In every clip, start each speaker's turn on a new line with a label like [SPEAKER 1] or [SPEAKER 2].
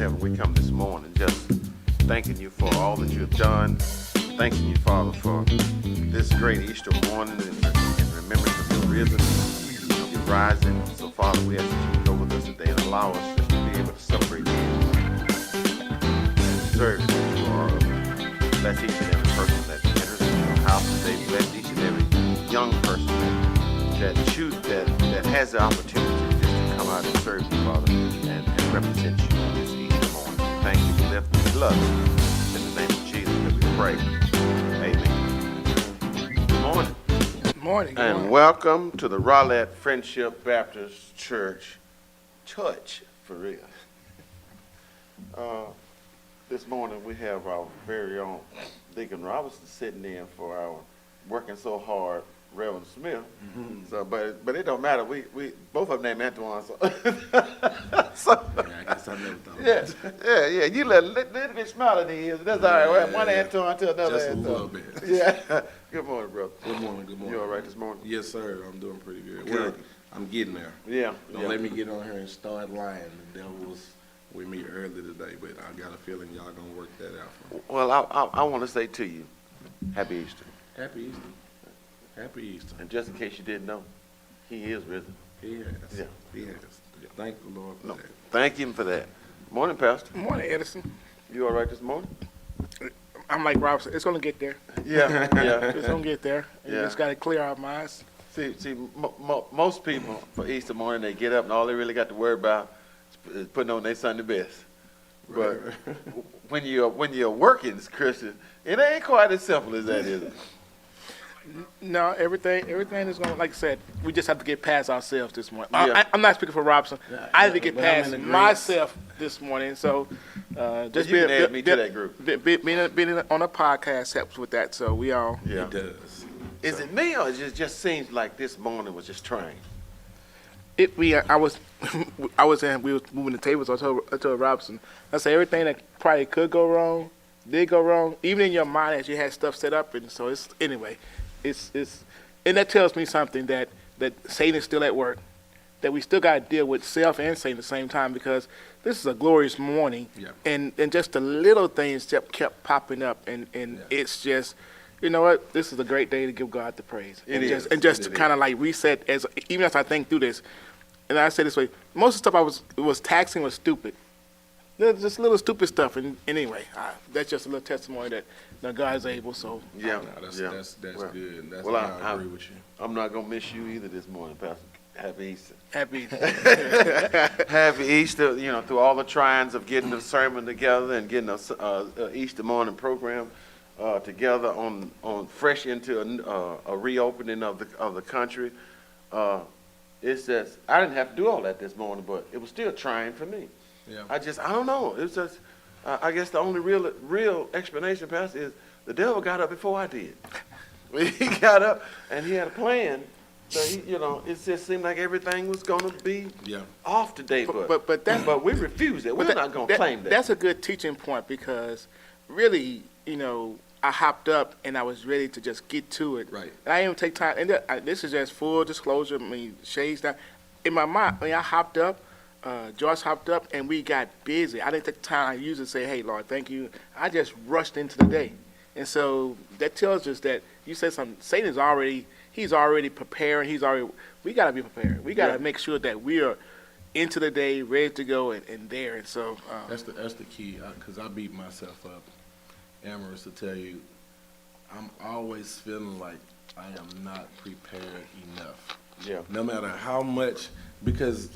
[SPEAKER 1] heaven, we come this morning just thanking you for all that you have done, thanking you, Father, for this great Easter morning and remembrance of your risen, of your rising. So, Father, we ask that you go with us today and allow us to be able to celebrate you and serve you as you are. Bless each and every person that enters into your house today. Bless each and every young person that has the opportunity just to come out and serve you, Father, and represent you this Easter morning. Thank you for lifting blood. In the name of Jesus that we pray. Amen. Good morning.
[SPEAKER 2] Good morning.
[SPEAKER 1] And welcome to the Rowlett Friendship Baptist Church, for real. This morning we have our very own Deacon Robinson sitting in for our working so hard Reverend Smith. Mm-hmm. So, but it don't matter. We both of them named Antoine. So,
[SPEAKER 3] I guess I never thought.
[SPEAKER 1] Yeah. You little bit smaller than he is. That's all right. One Antoine to another.
[SPEAKER 3] Just
[SPEAKER 1] Antoine.
[SPEAKER 3] a little bit.
[SPEAKER 1] Yeah. Good morning, brother.
[SPEAKER 3] Good morning.
[SPEAKER 1] You all right this morning?
[SPEAKER 3] Yes, sir. I'm doing pretty good.
[SPEAKER 1] Good.
[SPEAKER 3] Well, I'm getting there.
[SPEAKER 1] Yeah.
[SPEAKER 3] Don't let me get on here and start lying. The devil was with me early today, but I got a feeling y'all gonna work that out for me.
[SPEAKER 1] Well, I want to say to you, Happy Easter.
[SPEAKER 3] Happy Easter. Happy Easter.
[SPEAKER 1] And just in case you didn't know, he is risen.
[SPEAKER 3] He has.
[SPEAKER 1] Yeah.
[SPEAKER 3] He has. Thank the Lord for that.
[SPEAKER 1] Thank him for that. Morning, Pastor.
[SPEAKER 2] Morning, Edison.
[SPEAKER 1] You all right this morning?
[SPEAKER 2] I'm like Robinson. It's gonna get there.
[SPEAKER 1] Yeah.
[SPEAKER 2] It's gonna get there. You
[SPEAKER 1] Yeah.
[SPEAKER 2] just gotta clear our minds.
[SPEAKER 1] See, most people for Easter morning, they get up and all they really got to worry about is putting on their Sunday best. But when you're working as Christian, it ain't quite as simple as that, is it?
[SPEAKER 2] No, everything is gonna, like I said, we just have to get past ourselves this morning.
[SPEAKER 1] Yeah.
[SPEAKER 2] I'm not speaking for Robinson. I had to get
[SPEAKER 3] but I'm
[SPEAKER 2] past
[SPEAKER 3] in agreement.
[SPEAKER 2] myself this morning. So just
[SPEAKER 1] You can add me to that group.
[SPEAKER 2] being on a podcast helps with that. So we all.
[SPEAKER 1] Yeah.
[SPEAKER 3] It does.
[SPEAKER 1] Is it me or it just seems like this morning was just trying?
[SPEAKER 2] I was we was moving the tables. I told Robinson, I said everything that probably could go wrong, did go wrong, even in your mind as you had stuff set up. And so it's and that tells me something that Satan is still at work, that we still got to deal with self and Satan at the same time, because this is a glorious morning.
[SPEAKER 3] Yeah.
[SPEAKER 2] And just the little things kept popping up, and it's just, you know what, this is a great day to give God the praise. And just to kind of like reset, even as I think through this. And I say this way, most of the stuff was taxing was stupid. Just little stupid stuff. And anyway, that's just a little testimony that God's able. So
[SPEAKER 1] Yeah.
[SPEAKER 3] No, that's
[SPEAKER 1] Well,
[SPEAKER 3] good. That's
[SPEAKER 1] well,
[SPEAKER 3] I agree with you.
[SPEAKER 1] I'm not going to miss you either this morning, Pastor. Happy Easter.
[SPEAKER 2] happy.
[SPEAKER 1] Happy Easter, through all the trials of getting the sermon together and getting a Easter morning program together on fresh into a reopening of the country. It's just, I didn't have to do all that this morning, but it was still trying for me.
[SPEAKER 3] Yeah.
[SPEAKER 1] I don't know. It's just, I guess the only real explanation, Pastor, is the devil got up before I did. He got up and he had a plan. So it just seemed like everything was going to be off today. But we refuse it. We're not going to claim that.
[SPEAKER 2] That's a good teaching point, because really, I hopped up and I was ready to just get to it.
[SPEAKER 3] Right.
[SPEAKER 2] And I didn't even take time. And this is just full disclosure. Shades down. In my mind, I hopped up. Joyce hopped up and we got busy. I didn't take the time I usually say, hey, Lord, thank you. I just rushed into the day. And so that tells us that you said something. Satan's he's already preparing. We got to be prepared. We got to make sure that we are into the day, ready to go and there. And so
[SPEAKER 3] That's the key, because I beat myself up. Amorous to tell you, I'm always feeling like I am not prepared enough.
[SPEAKER 1] Yeah.
[SPEAKER 3] No matter how much, because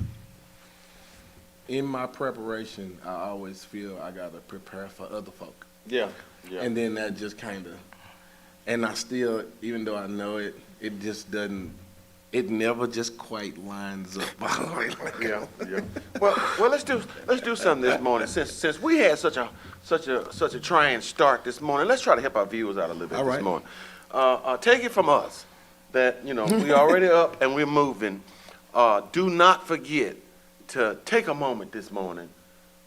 [SPEAKER 3] in my preparation, I always feel I got to prepare for other folk.
[SPEAKER 1] Yeah.
[SPEAKER 3] And then that just and I still, even though I know it, it never just quite lines up.
[SPEAKER 1] Yeah. Well, let's do something this morning. Since we had such a trying start this morning, let's try to help our viewers out a little bit
[SPEAKER 3] All right.
[SPEAKER 1] this morning. Take it from us that we already up and we're moving. Do not forget to take a moment this morning.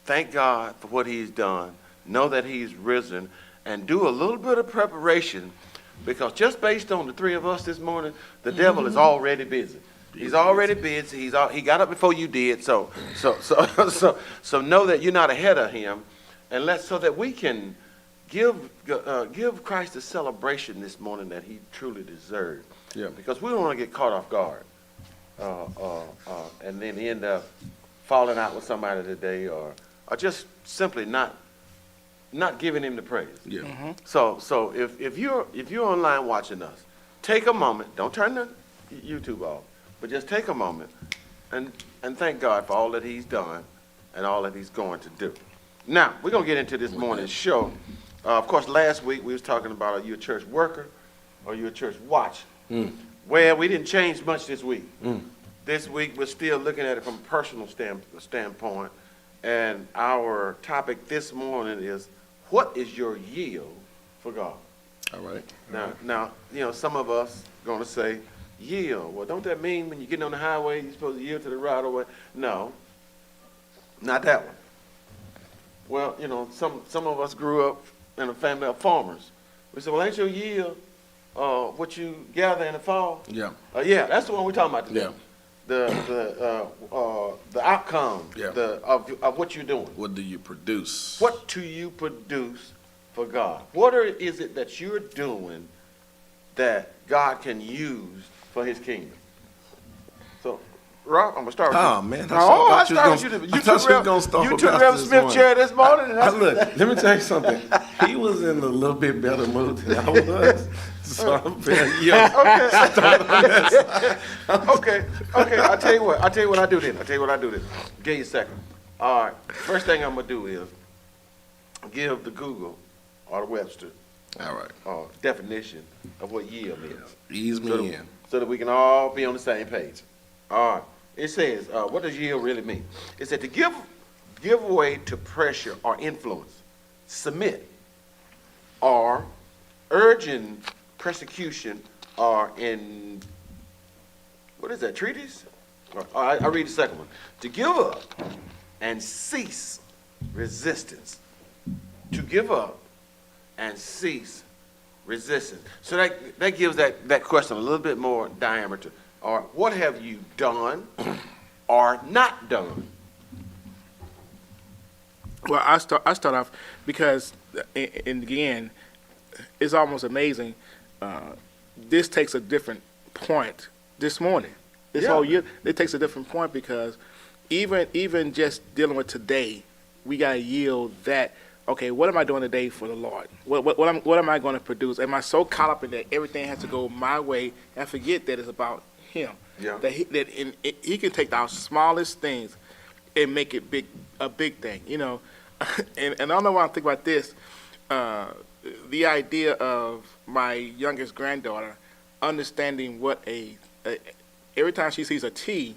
[SPEAKER 1] Thank God for what He's done. Know that He's risen, and do a little bit of preparation, because just based on the three of us this morning, the devil is already busy. He's already busy. He got up before you did. So know that you're not ahead of him, and so that we can give Christ the celebration this morning that he truly deserved.
[SPEAKER 3] Yeah.
[SPEAKER 1] Because we don't want to get caught off guard, and then end up falling out with somebody today, or just simply not giving him the praise.
[SPEAKER 3] Yeah.
[SPEAKER 2] Mm-hmm.
[SPEAKER 1] So if you're online watching us, take a moment. Don't turn the YouTube off, but just take a moment and thank God for all that he's done and all that he's going to do. Now we're gonna get into this morning's show. Of course, last week we was talking about, are you a church worker or are you a church watcher? Well, we didn't change much this week. This week we're still looking at it from a personal standpoint, and our topic this morning is, what is your yield for God?
[SPEAKER 3] All right.
[SPEAKER 1] Now, some of us going to say, yield. Well, don't that mean when you're getting on the highway, you're supposed to yield to the right of way? No, not that one. Well, some of us grew up in a family of farmers. We said, well, ain't your yield what you gather in the fall?
[SPEAKER 3] Yeah.
[SPEAKER 1] Yeah, that's the one we're talking about today.
[SPEAKER 3] Yeah.
[SPEAKER 1] The outcome
[SPEAKER 3] Yeah.
[SPEAKER 1] of what you're doing.
[SPEAKER 3] What do you produce?
[SPEAKER 1] What do you produce for God? What is it that you're doing that God can use for his kingdom? So, Rob, I'm going to start with you.
[SPEAKER 3] Oh, man.
[SPEAKER 1] I started with you. You took Reverend Smith's chair this morning.
[SPEAKER 3] Look, let me tell you something. He was in a little bit better mood than I was. So I'm very young.
[SPEAKER 1] Okay. I'll tell you what I do then. Give you a second. All right. First thing I'm going to do is give the Google or the Webster
[SPEAKER 3] All right.
[SPEAKER 1] definition of what yield is.
[SPEAKER 3] Ease me in.
[SPEAKER 1] So that we can all be on the same page. All right. It says, what does yield really mean? It said to give way to pressure or influence, submit, or urging persecution, or in, what is that, treaties? I read the second one. To give up and cease resistance. To give up and cease resistance. So that gives that question a little bit more diameter. Or what have you done or not done?
[SPEAKER 2] Well, I start off because, and again, it's almost amazing. This takes a different point this morning. This whole year, it takes a different point because even just dealing with today, we got to yield that. Okay, what am I doing today for the Lord? What am I going to produce? Am I so caught up in that everything has to go my way and forget that it's about Him?
[SPEAKER 1] Yeah.
[SPEAKER 2] That he can take our smallest things and make it a big thing, And I don't know why I'm thinking about this. The idea of my youngest granddaughter understanding what every time she sees a T,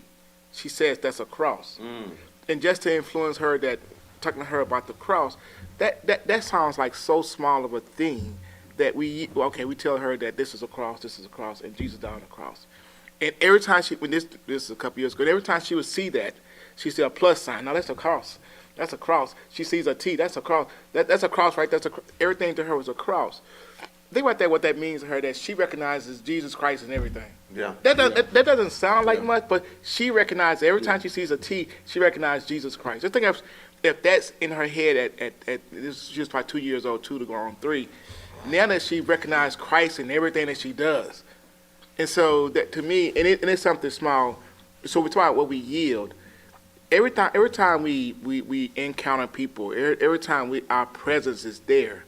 [SPEAKER 2] she says that's a cross. And just to influence her, talking to her about the cross, that sounds like so small of a thing that we tell her that this is a cross, and Jesus died on the cross. And every time this is a couple years ago, every time she would see that, she see a plus sign. No, that's a cross. That's a cross. She sees a T. That's a cross. That's a cross, right? Everything to her was a cross. Think about that. What that means to her, that she recognizes Jesus Christ and everything.
[SPEAKER 1] Yeah.
[SPEAKER 2] That doesn't sound like much, but she recognizes every time she sees a T, she recognizes Jesus Christ. Just think if that's in her head at she was probably 2 years old, 2 to go on 3. Now that she recognizes Christ in everything that she does, and so that to me, and it's something small. So we're talking about what we yield. Every time we encounter people, every time our presence is there,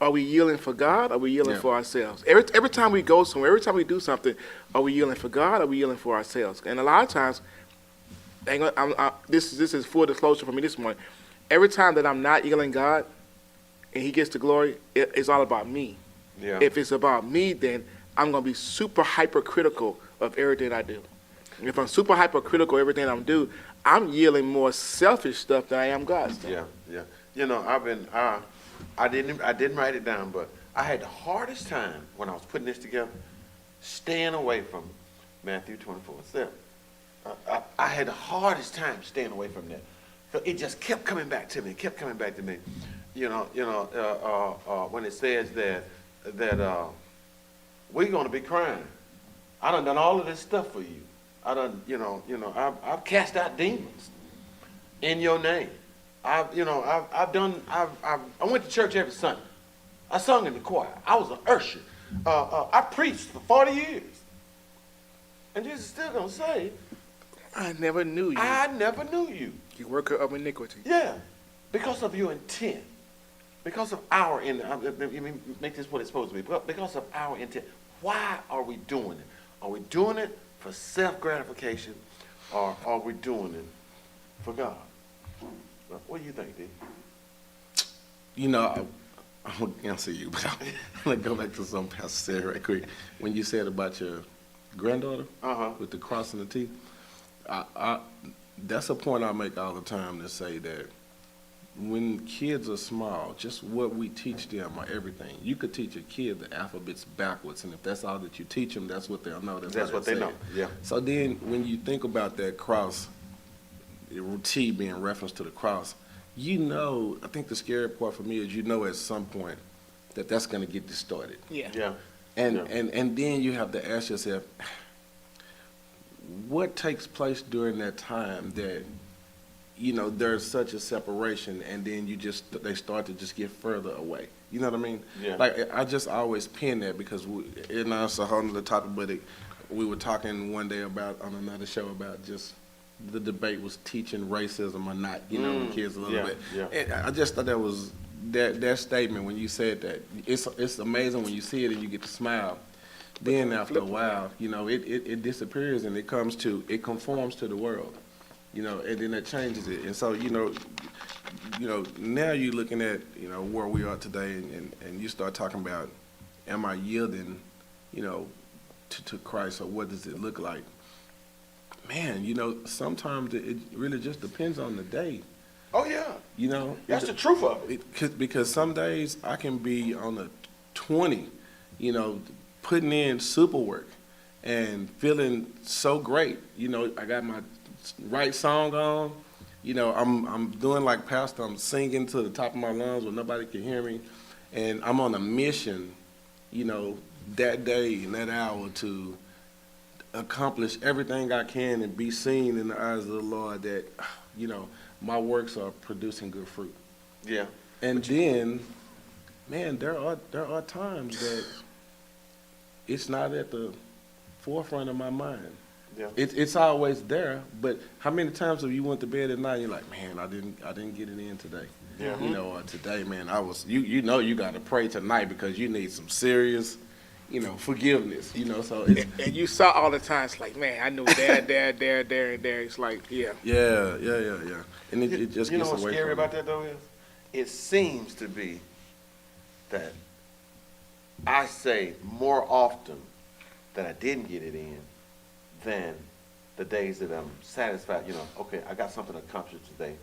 [SPEAKER 2] are we yielding for God? Or are we yielding for ourselves? Every time we go somewhere, every time we do something, are we yielding for God? Or are we yielding for ourselves? And a lot of times, this is full disclosure for me this morning. Every time that I'm not yielding God, and He gets the glory, it's all about me.
[SPEAKER 1] Yeah.
[SPEAKER 2] If it's about me, then I'm going to be super hypercritical of everything I do. If I'm super hypercritical of everything I do, I'm yielding more selfish stuff than I am God stuff.
[SPEAKER 1] Yeah. I didn't write it down, but I had the hardest time when I was putting this together, staying away from Matthew 24:7. I had the hardest time staying away from that. So it just kept coming back to me. When it says that we're going to be crying. I done all of this stuff for you, I've cast out demons in your name. I went to church every Sunday. I sung in the choir. I was an usher. I preached for 40 years. And Jesus is still going to say,
[SPEAKER 2] I never knew you.
[SPEAKER 1] I never knew you.
[SPEAKER 2] You worker of iniquity.
[SPEAKER 1] Yeah, because of your intent. Because of our intent. Make this what it's supposed to be. Because of our intent. Why are we doing it? Are we doing it for self-gratification, or are we doing it for God? What do you think, D?
[SPEAKER 3] You know, I'm going to answer you, but I'm going to go back to something Pastor said right quick. When you said about your granddaughter with the cross and the teeth, that's a point I make all the time to say that when kids are small, just what we teach them are everything. You could teach a kid the alphabets backwards, and if that's all that you teach them, that's what they'll know.
[SPEAKER 1] That's what they know, yeah.
[SPEAKER 3] So then when you think about that cross, the T being reference to the cross, you know, I think the scary part for me is at some point that that's going to get distorted.
[SPEAKER 2] Yeah.
[SPEAKER 1] Yeah.
[SPEAKER 3] And then you have to ask yourself, what takes place during that time that, there's such a separation, and then they start to just get further away. You know what I mean?
[SPEAKER 1] Yeah.
[SPEAKER 3] Like, I just always pin that because it's a whole other topic, but we were talking one day on another show about just the debate was teaching racism or not, the kids a little bit.
[SPEAKER 1] Yeah.
[SPEAKER 3] And I just thought that was that statement when you said that. It's amazing when you see it and you get to smile. Then after a while, it disappears and it conforms to the world, and then it changes it. And so, now you're looking at, where we are today and you start talking about, am I yielding, to Christ, or what does it look like? Man, sometimes it really just depends on the day.
[SPEAKER 1] Oh, yeah. That's the truth of it.
[SPEAKER 3] Because some days I can be on a 20, putting in super work and feeling so great. I got my right song on. I'm doing like Pastor. I'm singing to the top of my lungs where nobody can hear me. And I'm on a mission, that day and that hour to accomplish everything I can and be seen in the eyes of the Lord that, my works are producing good fruit.
[SPEAKER 1] Yeah.
[SPEAKER 3] And then, man, there are times that it's not at the forefront of my mind.
[SPEAKER 1] Yeah.
[SPEAKER 3] It's always there, but how many times have you went to bed at night and you're like, man, I didn't get it in today.
[SPEAKER 1] Yeah.
[SPEAKER 3] Or today, man, you got to pray tonight because you need some serious, forgiveness, so it's,
[SPEAKER 2] and you saw all the time, it's like, man, I knew there, and there. It's like, yeah.
[SPEAKER 3] Yeah. And it just
[SPEAKER 1] you know
[SPEAKER 3] gets
[SPEAKER 1] what's
[SPEAKER 3] away
[SPEAKER 1] scary
[SPEAKER 3] from
[SPEAKER 1] about that, though, is it seems to be that I say more often that I didn't get it in than the days that I'm satisfied, okay, I got something accomplished today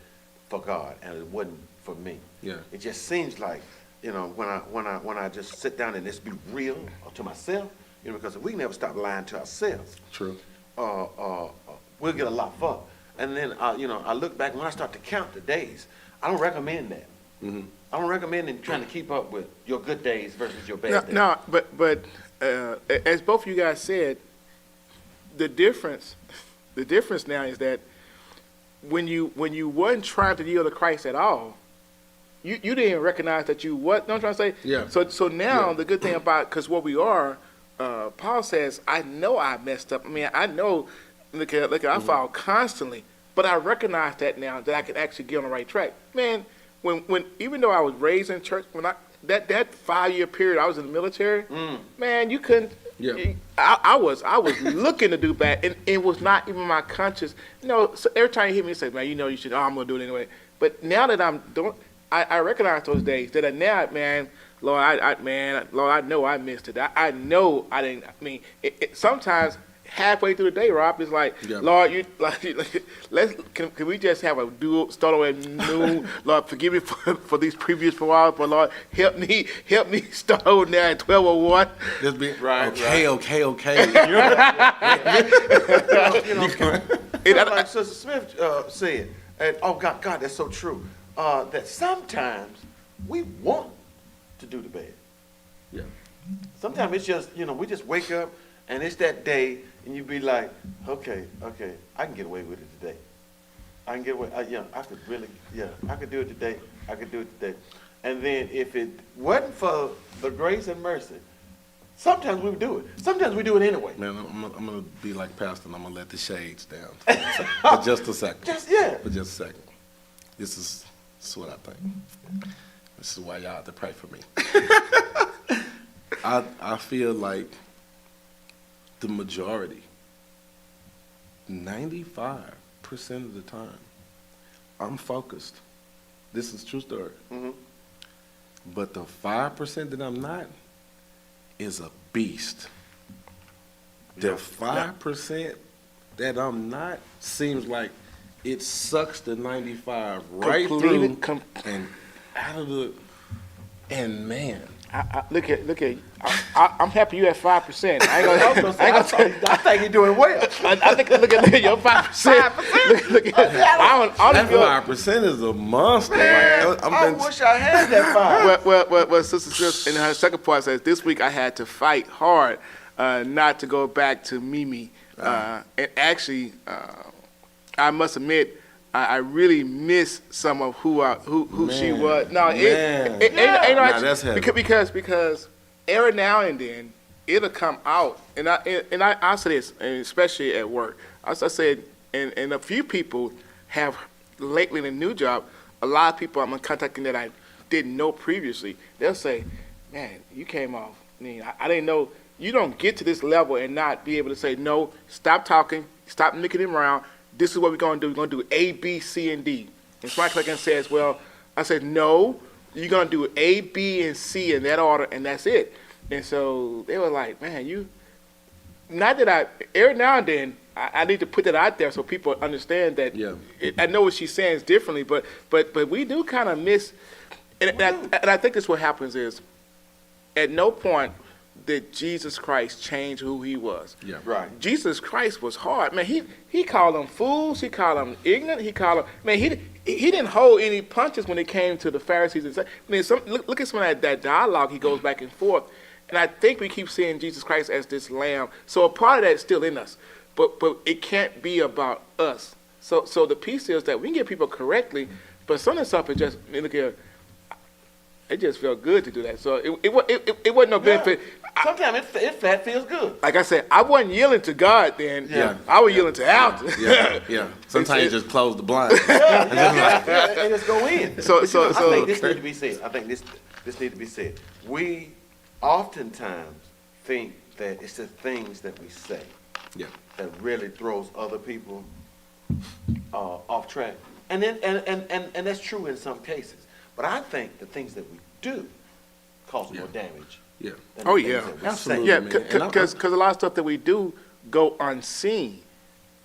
[SPEAKER 1] for God, and it wasn't for me.
[SPEAKER 3] Yeah.
[SPEAKER 1] It just seems like, when I just sit down and just be real to myself, because if we never stop lying to ourselves,
[SPEAKER 3] True.
[SPEAKER 1] We'll get a lot further. And then, I look back, when I start to count the days, I don't recommend that.
[SPEAKER 3] Mm-hmm.
[SPEAKER 1] I don't recommend trying to keep up with your good days versus your bad days.
[SPEAKER 2] No, but as both of you guys said, the difference now is that when you wasn't trying to yield to Christ at all, you didn't recognize that you what? No, I'm trying to say.
[SPEAKER 3] Yeah.
[SPEAKER 2] So now the good thing about, because what we are, Paul says, I know I messed up. I mean, I know. Look, I fall constantly, but I recognize that now that I can actually get on the right track. Man, when even though I was raised in church, when that 5-year period I was in the military, man, you couldn't.
[SPEAKER 3] Yeah.
[SPEAKER 2] I was looking to do bad, and it was not even my conscience. So every time you hear me say, man, you should. I'm gonna do it anyway. But now that I'm doing, I recognize those days that are now, man. Lord, I know I missed it. I know I didn't. I mean, sometimes halfway through the day, Rob, it's like,
[SPEAKER 3] yeah.
[SPEAKER 2] Lord, can we just have a dual start over at noon? Lord, forgive me for these previous 4 hours, but Lord, help me start over now at 12:01.
[SPEAKER 3] Just be
[SPEAKER 1] Right.
[SPEAKER 3] Okay.
[SPEAKER 1] Like Sister Smith said, and God, that's so true. That sometimes we want to do the bad.
[SPEAKER 3] Yeah.
[SPEAKER 1] Sometimes it's just, we just wake up and it's that day and you be like, okay, I can get away with it today. I can get away. I could really, I could do it today. I could do it today. And then if it wasn't for the grace and mercy, sometimes we would do it. Sometimes we do it anyway.
[SPEAKER 3] Man, I'm gonna be like Pastor, and I'm gonna let the shades down for just a second. For just a second. This is what I think. This is why y'all have to pray for me. I feel like the majority, 95% of the time, I'm focused. This is a true story.
[SPEAKER 1] Mm-hmm.
[SPEAKER 3] But the 5% that I'm not is a beast. The 5% that I'm not seems like it sucks the 95 right through and out of the, and man.
[SPEAKER 2] Look at you. I'm happy you at 5%.
[SPEAKER 1] I think you're doing well.
[SPEAKER 2] I think look at your 5%. Look at
[SPEAKER 3] That 5% is a monster.
[SPEAKER 1] I wish I had that 5.
[SPEAKER 2] Well, Sister Sis, in her second part says, this week I had to fight hard not to go back to Mimi. And actually, I must admit, I really miss some of who she was. No,
[SPEAKER 3] that's heavy.
[SPEAKER 2] Because every now and then it'll come out, and I say this, and especially at work. As I said, and a few people have lately in a new job. A lot of people I'm contacting that I didn't know previously. They'll say, "Man, you came off. I mean, I didn't know." You don't get to this level and not be able to say, "No, stop talking, stop nicking him around. This is what we're going to do. We're going to do A, B, C, and D." And somebody clicked and says, well, I said, no, you're going to do A, B, and C in that order, and that's it. And so they were like, man, not that every now and then, I need to put that out there so people understand that.
[SPEAKER 3] Yeah.
[SPEAKER 2] I know what she's saying is differently, but we do kind of miss, and I think that's what happens is, at no point did Jesus Christ change who he was.
[SPEAKER 3] Yeah.
[SPEAKER 1] Right.
[SPEAKER 2] Jesus Christ was hard. Man, he called them fools. He called them ignorant. He called them, man, he didn't hold any punches when it came to the Pharisees. And look at some of that dialogue he goes back and forth. And I think we keep seeing Jesus Christ as this lamb. So a part of that is still in us. But it can't be about us. So the piece is that we can get people correctly, but some of the stuff is just, look here, it just felt good to do that. So it wasn't no benefit.
[SPEAKER 1] Sometimes it feels good.
[SPEAKER 2] Like I said, I wasn't yielding to God then.
[SPEAKER 3] Yeah.
[SPEAKER 2] I was yielding to Alton.
[SPEAKER 3] Yeah. Sometimes you just close the blind.
[SPEAKER 1] And just go in.
[SPEAKER 2] So
[SPEAKER 1] I think this needs to be said. I think this needs to be said. We oftentimes think that it's the things that we say that really throws other people off track. And that's true in some cases. But I think the things that we do cause more damage.
[SPEAKER 3] Yeah.
[SPEAKER 2] Oh, yeah.
[SPEAKER 3] Absolutely.
[SPEAKER 2] Yeah,
[SPEAKER 3] man.
[SPEAKER 2] because a lot of stuff that we do go unseen.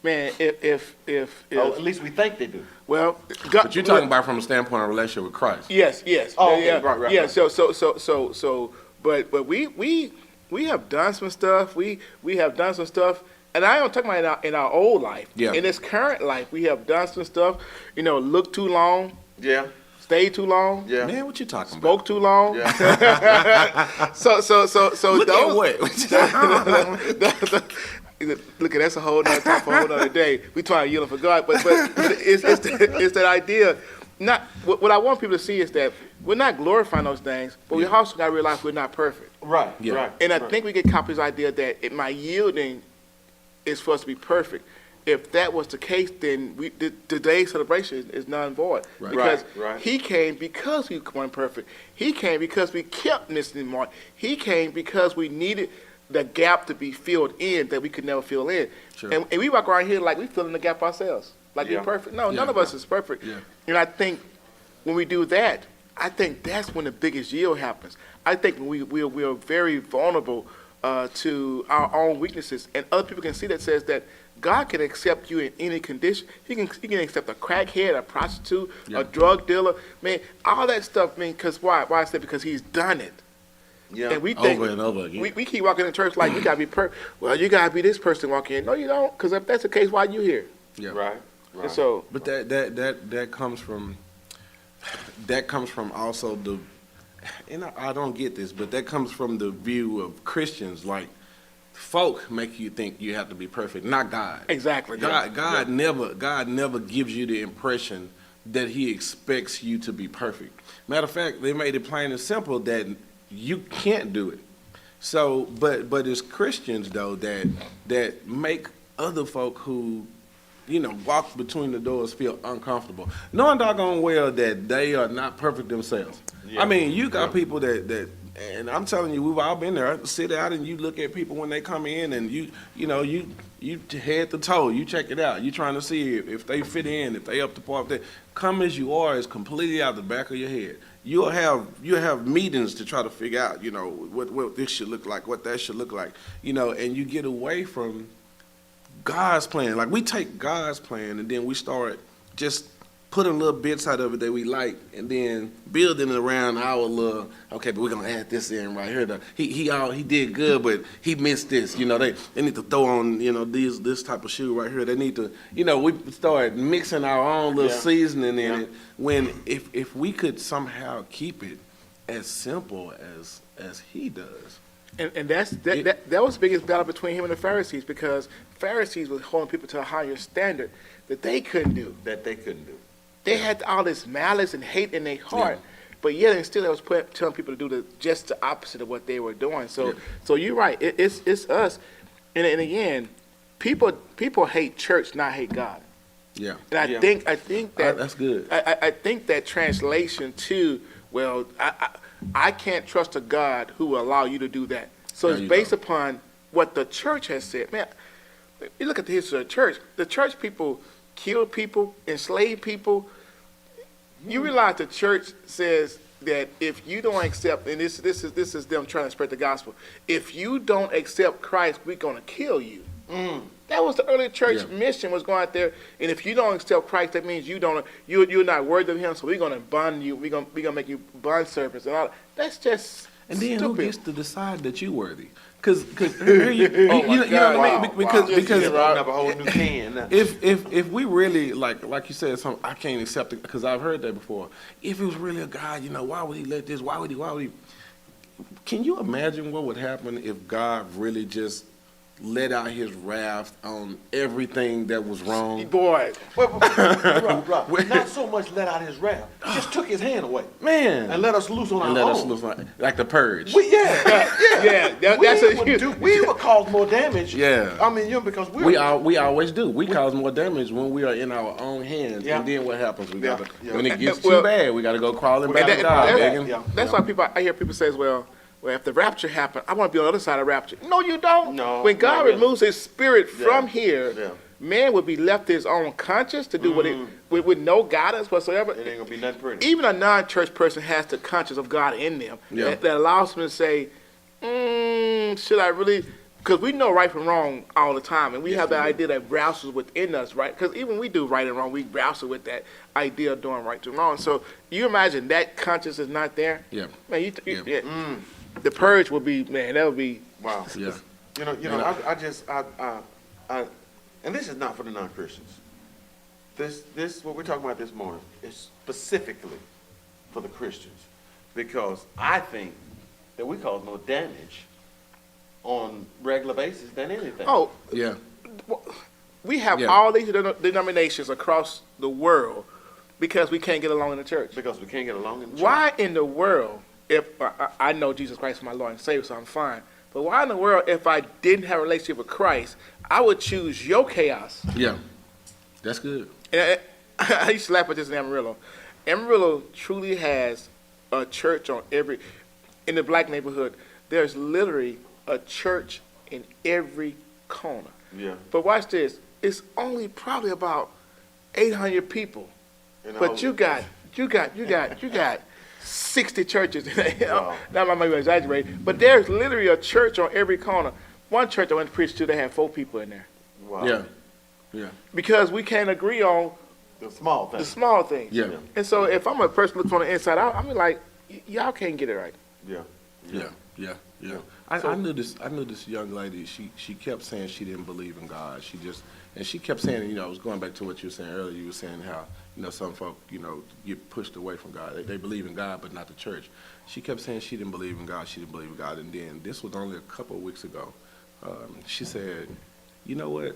[SPEAKER 2] Man, if
[SPEAKER 1] at least we think they do.
[SPEAKER 2] Well, God,
[SPEAKER 3] But you're talking about from a standpoint of relationship with Christ.
[SPEAKER 2] Yes.
[SPEAKER 1] Oh, okay.
[SPEAKER 2] Yeah.
[SPEAKER 1] Right.
[SPEAKER 2] Yeah. So, but we have done some stuff. We have done some stuff, and I don't talk about in our old life.
[SPEAKER 3] Yeah.
[SPEAKER 2] In this current life, we have done some stuff. Look too long.
[SPEAKER 1] Yeah.
[SPEAKER 2] Stayed too long.
[SPEAKER 1] Yeah.
[SPEAKER 3] Man, what you talking about?
[SPEAKER 2] Spoke too long.
[SPEAKER 1] Yeah.
[SPEAKER 2] So
[SPEAKER 3] Look
[SPEAKER 2] those.
[SPEAKER 3] at what?
[SPEAKER 2] Look, that's a whole nother time for a whole nother day. We trying to yield for God, but it's that idea. Not what I want people to see is that we're not glorifying those things, but we also got to realize we're not perfect.
[SPEAKER 1] Right.
[SPEAKER 3] Yeah.
[SPEAKER 1] Right.
[SPEAKER 2] And I think we get caught with this idea that my yielding is supposed to be perfect. If that was the case, then today's celebration is non void.
[SPEAKER 3] Right.
[SPEAKER 2] Because
[SPEAKER 1] Right.
[SPEAKER 2] he came because we weren't perfect. He came because we kept missing the mark. He came because we needed the gap to be filled in that we could never fill in.
[SPEAKER 3] Sure.
[SPEAKER 2] And we walk around here like we filling the gap ourselves. Like we're perfect. No, none of us is perfect.
[SPEAKER 3] Yeah.
[SPEAKER 2] And I think when we do that, I think that's when the biggest yield happens. I think we are very vulnerable to our own weaknesses, and other people can see that says that God can accept you in any condition. He can accept a crackhead, a prostitute, a drug dealer, man, all that stuff. Man, because why? Why I said because He's done it.
[SPEAKER 1] Yeah.
[SPEAKER 2] And we think
[SPEAKER 3] Over and over again.
[SPEAKER 2] we keep walking in church like we gotta be perfect. Well, you gotta be this person walking in. No, you don't. Because if that's the case, why are you here?
[SPEAKER 3] Yeah.
[SPEAKER 1] Right.
[SPEAKER 2] And so,
[SPEAKER 3] But that comes from also and I don't get this, but that comes from the view of Christians. Like, folk make you think you have to be perfect, not God.
[SPEAKER 2] Exactly.
[SPEAKER 3] God never gives you the impression that He expects you to be perfect. Matter of fact, they made it plain and simple that you can't do it. So, but it's Christians though that make other folk who, walk between the doors feel uncomfortable, knowing doggone well that they are not perfect themselves.
[SPEAKER 1] Yeah.
[SPEAKER 3] I mean, you got people that, and I'm telling you, we've all been there. Sit out and you look at people when they come in, and you head to toe, you check it out. You trying to see if they fit in, if they up to par. If they come as you are is completely out the back of your head. You'll have meetings to try to figure out, what this should look like, what that should look like, and you get away from God's plan. Like we take God's plan and then we start just putting little bits out of it that we like, and then building it around our little. Okay, but we're gonna add this in right here. He did good, but he missed this. They need to throw on this type of shoe right here. They need to we start mixing our own little seasoning in it. When if we could somehow keep it as simple as He does.
[SPEAKER 2] And that was the biggest battle between him and the Pharisees, because Pharisees was holding people to a higher standard that they couldn't do. They had all this malice and hate in their heart, but yet and still they was telling people to do just the opposite of what they were doing. So you're right. It's us, and again, people hate church, not hate God.
[SPEAKER 3] Yeah.
[SPEAKER 2] And I think that
[SPEAKER 3] that's good.
[SPEAKER 2] I think that translation to I can't trust a God who will allow you to do that. So it's based upon what the church has said. Man, you look at the history of the church. The church people killed people, enslaved people. You realize the church says that if you don't accept, and this is them trying to spread the gospel. If you don't accept Christ, we're gonna kill you. That was the early church mission, was going out there. And if you don't accept Christ, that means you're not worthy of Him. So we're gonna bond you. We're gonna make you bond servants and all. That's just
[SPEAKER 3] and then
[SPEAKER 2] stupid.
[SPEAKER 3] Who gets to decide that you're worthy? Because you know what I mean? Because
[SPEAKER 1] up a whole new can.
[SPEAKER 3] if we really like you said something, I can't accept it because I've heard that before. If it was really a God, why would He let this? Why would He? Can you imagine what would happen if God really just let out His wrath on everything that was wrong?
[SPEAKER 2] Boy,
[SPEAKER 4] not so much let out His wrath. He just took His hand away,
[SPEAKER 3] man,
[SPEAKER 4] and let us loose on our own.
[SPEAKER 3] Like the purge.
[SPEAKER 4] We would cause more damage.
[SPEAKER 3] Yeah.
[SPEAKER 4] I mean, because
[SPEAKER 3] we always do. We cause more damage when we are in our own hands. Yeah. And then what happens? When it gets too bad, we got to go crawling back to God, begging.
[SPEAKER 2] That's why I hear people say, well, if the rapture happened, I want to be on the other side of rapture. No, you don't.
[SPEAKER 4] No.
[SPEAKER 2] When God removes His Spirit from here, man would be left to his own conscience to do what it with no guidance whatsoever.
[SPEAKER 4] It ain't gonna be nothing pretty.
[SPEAKER 2] Even a non-church person has the conscience of God in them that allows them to say, should I really? Because we know right from wrong all the time, and we have that idea that wrestles within us, right? Because even we do right and wrong, we wrestle with that idea of doing right and wrong. So you imagine that conscience is not there.
[SPEAKER 3] Yeah.
[SPEAKER 2] Man, the purge will be, man, that would be.
[SPEAKER 4] Wow.
[SPEAKER 3] Yeah.
[SPEAKER 4] I and this is not for the non-Christians. This what we're talking about this morning is specifically for the Christians, because I think that we cause more damage on regular basis than anything.
[SPEAKER 2] Oh,
[SPEAKER 3] yeah.
[SPEAKER 2] We have all these denominations across the world because we can't get along in the church.
[SPEAKER 4] Because we can't get along in the church.
[SPEAKER 2] Why in the world, if I know Jesus Christ is my Lord and Savior, so I'm fine. But why in the world, if I didn't have a relationship with Christ, I would choose your chaos?
[SPEAKER 3] Yeah, that's good.
[SPEAKER 2] And I used to laugh at this in Amarillo. Amarillo truly has a church in the black neighborhood. There's literally a church in every corner.
[SPEAKER 4] Yeah.
[SPEAKER 2] But watch this. It's only probably about 800 people. But you got 60 churches.
[SPEAKER 4] Wow.
[SPEAKER 2] Now I might be exaggerating, but there's literally a church on every corner. One church I went to preach to, they had 4 people in there.
[SPEAKER 4] Wow.
[SPEAKER 3] Yeah.
[SPEAKER 2] Because we can't agree on
[SPEAKER 4] The small things.
[SPEAKER 3] Yeah.
[SPEAKER 2] And so if I'm a person looking from the inside out, I'm like, y'all can't get it right.
[SPEAKER 3] Yeah. I knew this young lady. She kept saying she didn't believe in God. She kept saying, I was going back to what you were saying earlier. You were saying how, some folk, get pushed away from God. They believe in God, but not the church. She kept saying she didn't believe in God. She didn't believe in God. And then this was only a couple of weeks ago. She said, you know what?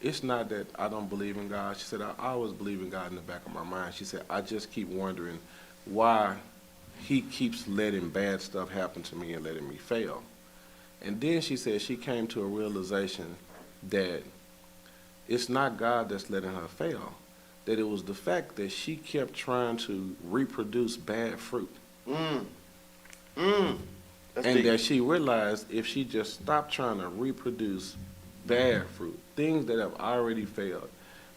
[SPEAKER 3] It's not that I don't believe in God. She said, I always believe in God in the back of my mind. She said, I just keep wondering why he keeps letting bad stuff happen to me and letting me fail. And then she said she came to a realization that it's not God that's letting her fail, that it was the fact that she kept trying to reproduce bad fruit.
[SPEAKER 4] That's
[SPEAKER 3] And
[SPEAKER 4] deep.
[SPEAKER 3] that she realized if she just stopped trying to reproduce bad fruit, things that have already failed,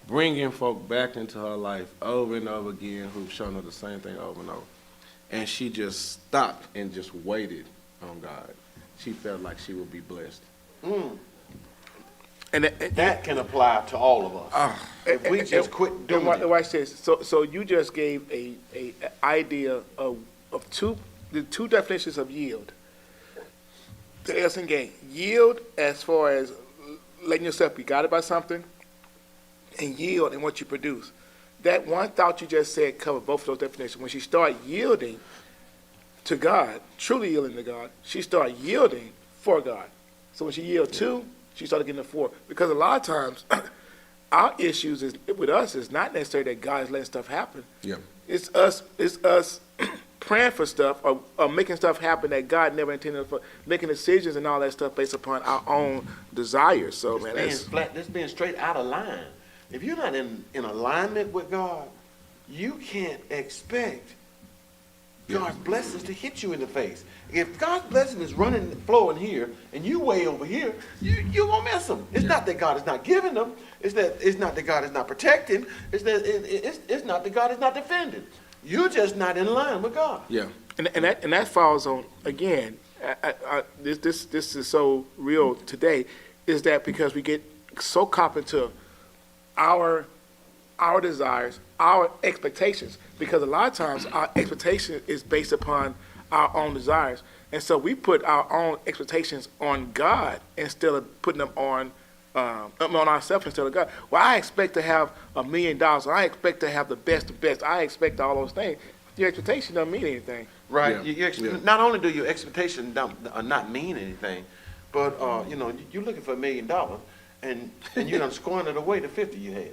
[SPEAKER 3] bringing folk back into her life over and over again who've shown her the same thing over and over, and she just stopped and just waited on God, she felt like she would be blessed.
[SPEAKER 2] And
[SPEAKER 4] That can apply to all of us. If we just quit doing it.
[SPEAKER 2] watch this. So you just gave a idea of the two definitions of yield. The S and gain. Yield as far as letting yourself be guided by something, and yield in what you produce. That one thought you just said covered both of those definitions. When she started yielding to God, truly yielding to God, she started yielding for God. So when she yielded to, she started getting the for. Because a lot of times, our issues with us is not necessarily that God is letting stuff happen.
[SPEAKER 3] Yeah.
[SPEAKER 2] It's us praying for stuff or making stuff happen that God never intended for, making decisions and all that stuff based upon our own desires. So, man,
[SPEAKER 4] That's being straight out of line. If you're not in alignment with God, you can't expect God's blessings to hit you in the face. If God's blessing is running, flowing here, and you way over here, you're going to miss them. It's not that God is not giving them. It's not that God is not protecting. It's not that God is not defending. You're just not in line with God.
[SPEAKER 3] Yeah.
[SPEAKER 2] and that falls on, again, this is so real today, is that because we get so caught into our desires, our expectations, because a lot of times our expectation is based upon our own desires. And so we put our own expectations on God instead of putting them on ourselves instead of God. Well, I expect to have $1 million. I expect to have the best of best. I expect all those things. Your expectation doesn't mean anything.
[SPEAKER 4] Right.
[SPEAKER 3] Yeah.
[SPEAKER 4] Not only do your expectations not mean anything, but you're looking for $1 million, and you done squandered away the 50 you had.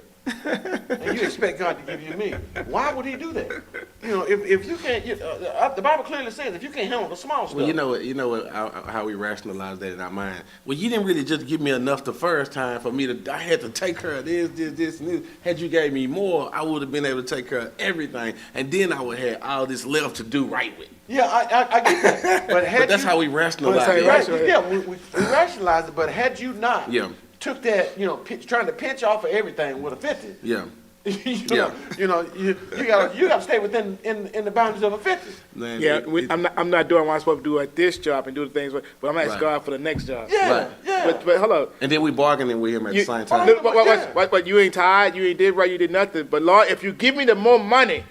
[SPEAKER 4] And you expect God to give you $1 million. Why would he do that? If you can't, the Bible clearly says if you can't handle the small stuff.
[SPEAKER 3] Well, you know what, how we rationalize that in our mind. Well, you didn't really just give me enough the first time for me I had to take care of this, and this. Had you gave me more, I would have been able to take care of everything, and then I would have all this left to do right with.
[SPEAKER 4] Yeah, I get that. But
[SPEAKER 3] That's how we rationalize
[SPEAKER 2] But
[SPEAKER 3] it.
[SPEAKER 2] that's
[SPEAKER 4] Right, yeah, we rationalize it, but had you not took that, trying to pinch off of everything with a 50,
[SPEAKER 3] Yeah.
[SPEAKER 4] you gotta stay within in the boundaries of a 50.
[SPEAKER 3] Man,
[SPEAKER 2] Yeah, I'm not doing what I'm supposed to do at this job and do the things, but I'm asking
[SPEAKER 3] Right.
[SPEAKER 2] God for the next job.
[SPEAKER 4] Yeah,
[SPEAKER 3] Right.
[SPEAKER 4] yeah.
[SPEAKER 2] But hold on.
[SPEAKER 3] And then we bargaining with him at the same time.
[SPEAKER 2] Look, but you ain't tired, you ain't did right, you did nothing. But Lord, if you give me the more money,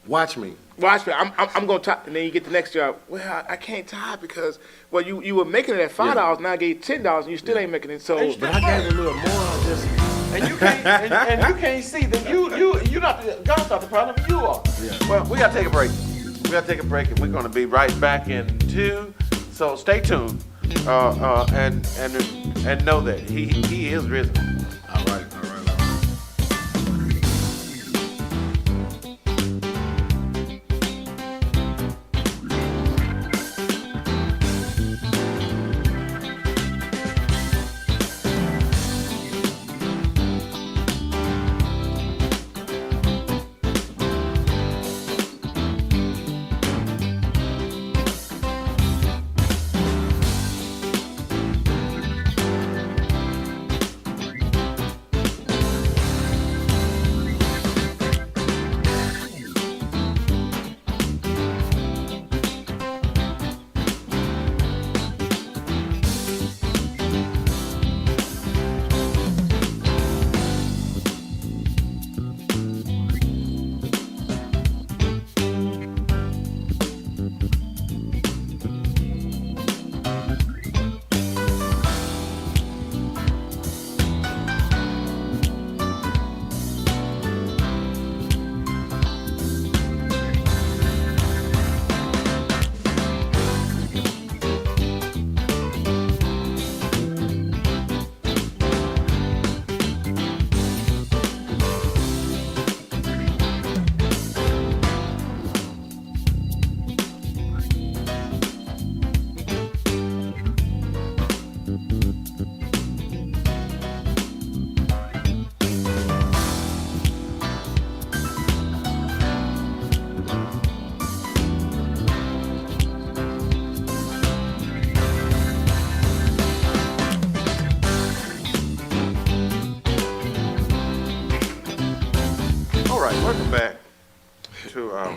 [SPEAKER 3] Watch me.
[SPEAKER 2] watch me, I'm gonna tie. And then you get the next job. Well, I can't tie because you were making it at $5, now I gave you $10, and you still ain't making it. So,
[SPEAKER 3] But I gave a little more. Just
[SPEAKER 4] And you can't and you can't see that you not God's not the problem, you are.
[SPEAKER 3] Yeah.
[SPEAKER 4] Well, we gotta take a break. And we're gonna be right back in 2. So stay tuned. And know that he is risen.
[SPEAKER 3] all right.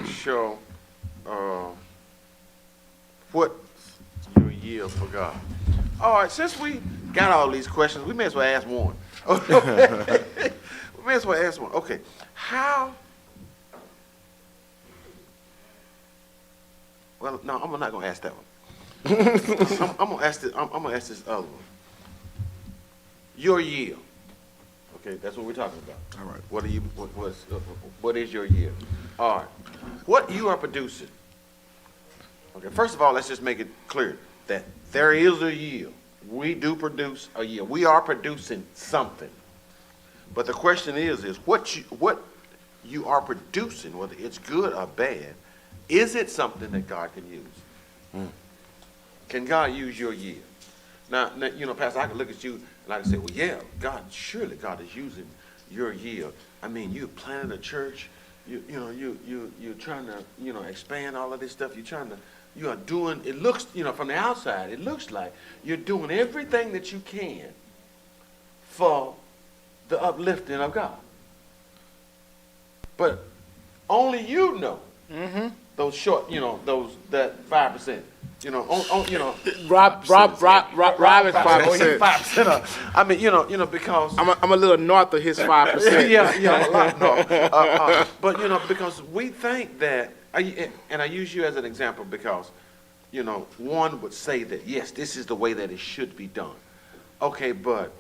[SPEAKER 1] show what's your year for God? All right, since we got all these questions, we may as well ask one. We may as well ask one. Okay, how? Well, no, I'm not gonna ask that one. I'm gonna ask this. I'm gonna ask this other one. Your year. Okay, that's what we're talking about.
[SPEAKER 3] All right.
[SPEAKER 1] What is your year? All right. What you are producing. Okay, first of all, let's just make it clear that there is a year. We do produce a year. We are producing something. But the question is what you are producing, whether it's good or bad, is it something that God can use? Can God use your year? Now, Pastor, I can look at you and I can say, well, yeah, surely God is using your year. I mean, you planted a church. You're trying to, expand all of this stuff. You are doing, it looks, from the outside, it looks like you're doing everything that you can for the uplifting of God. But only you know those short, that 5%.
[SPEAKER 2] Rob is 5%.
[SPEAKER 1] 5%. I mean, because
[SPEAKER 2] I'm a little north of his 5%.
[SPEAKER 1] yeah, a lot more. But because we think that, and I use you as an example because, one would say that yes, this is the way that it should be done. Okay, but